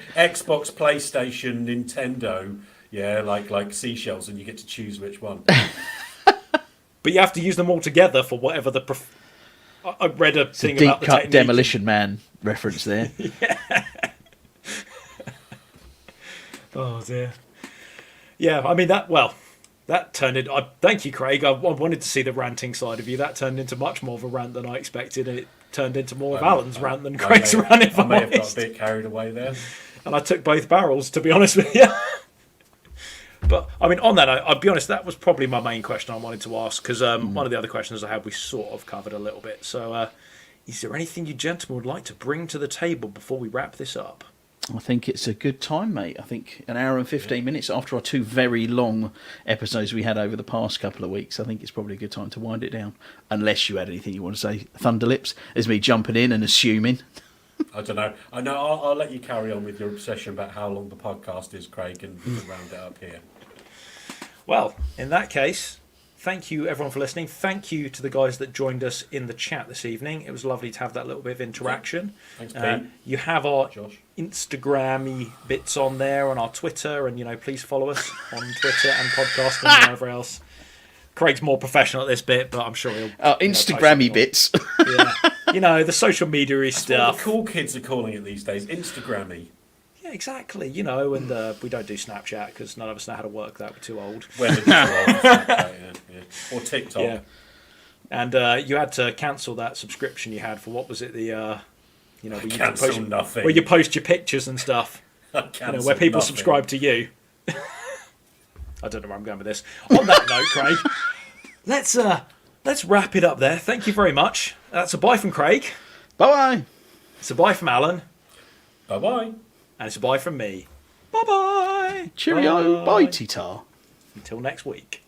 PlayStation, Nintendo, like seashells, and you get to choose which one. But you have to use them all together for whatever the. I read a thing deep about the cut technique. Demolition Man reference there. Oh dear. Yeah, I mean that turned into. Thank you, Craig. I wanted to see the ranting side of you. That turned into much more of a rant than I expected, and it turned into more of Alan's rant than Craig's rant. If I may have got a bit carried away there, and I took both barrels, to be honest with you. But, I mean, on that note, I'll be honest, that was probably my main question I wanted to ask, because one of the other questions I had we sort of covered a little bit. So, is there anything you gentlemen would like to bring to the table before we wrap this up? I think it's a good time, mate. I think an hour and 15 minutes after our 2 very long episodes we had over the past couple of weeks, I think it's probably a good time to wind it down. Unless you had anything you want to say, Thunderlips, as me jumping in and assuming. I don't know. I know. I'll let you carry on with your obsession about how long the podcast is, Craig, and we can round it up here. Well, in that case, thank you everyone for listening. Thank you to the guys that joined us in the chat this evening. It was lovely to have that little bit of interaction. Thanks, Pete. You have our Josh. Instagram-y bits on there, on our Twitter, and please follow us on Twitter and podcast and wherever else. Craig's more professional at this bit, but I'm sure he'll. Instagram-y bits. Yeah, the social media stuff. What the cool kids are calling it these days, Instagram-y. Yeah, exactly. And we don't do Snapchat because none of us know how to work that. We're too old. Well, too old. Or TikTok. Yeah. And you had to cancel that subscription you had for, what was it? Where you post your pictures and stuff. Where people subscribe to you. I don't know where I'm going with this. On that note, Craig, let's wrap it up there. Thank you very much. That's a bye from Craig. Bye-bye. It's a bye from Alan. Bye-bye. And it's a bye from me. Bye-bye. Cheerio. Bye, Titar. Until next week.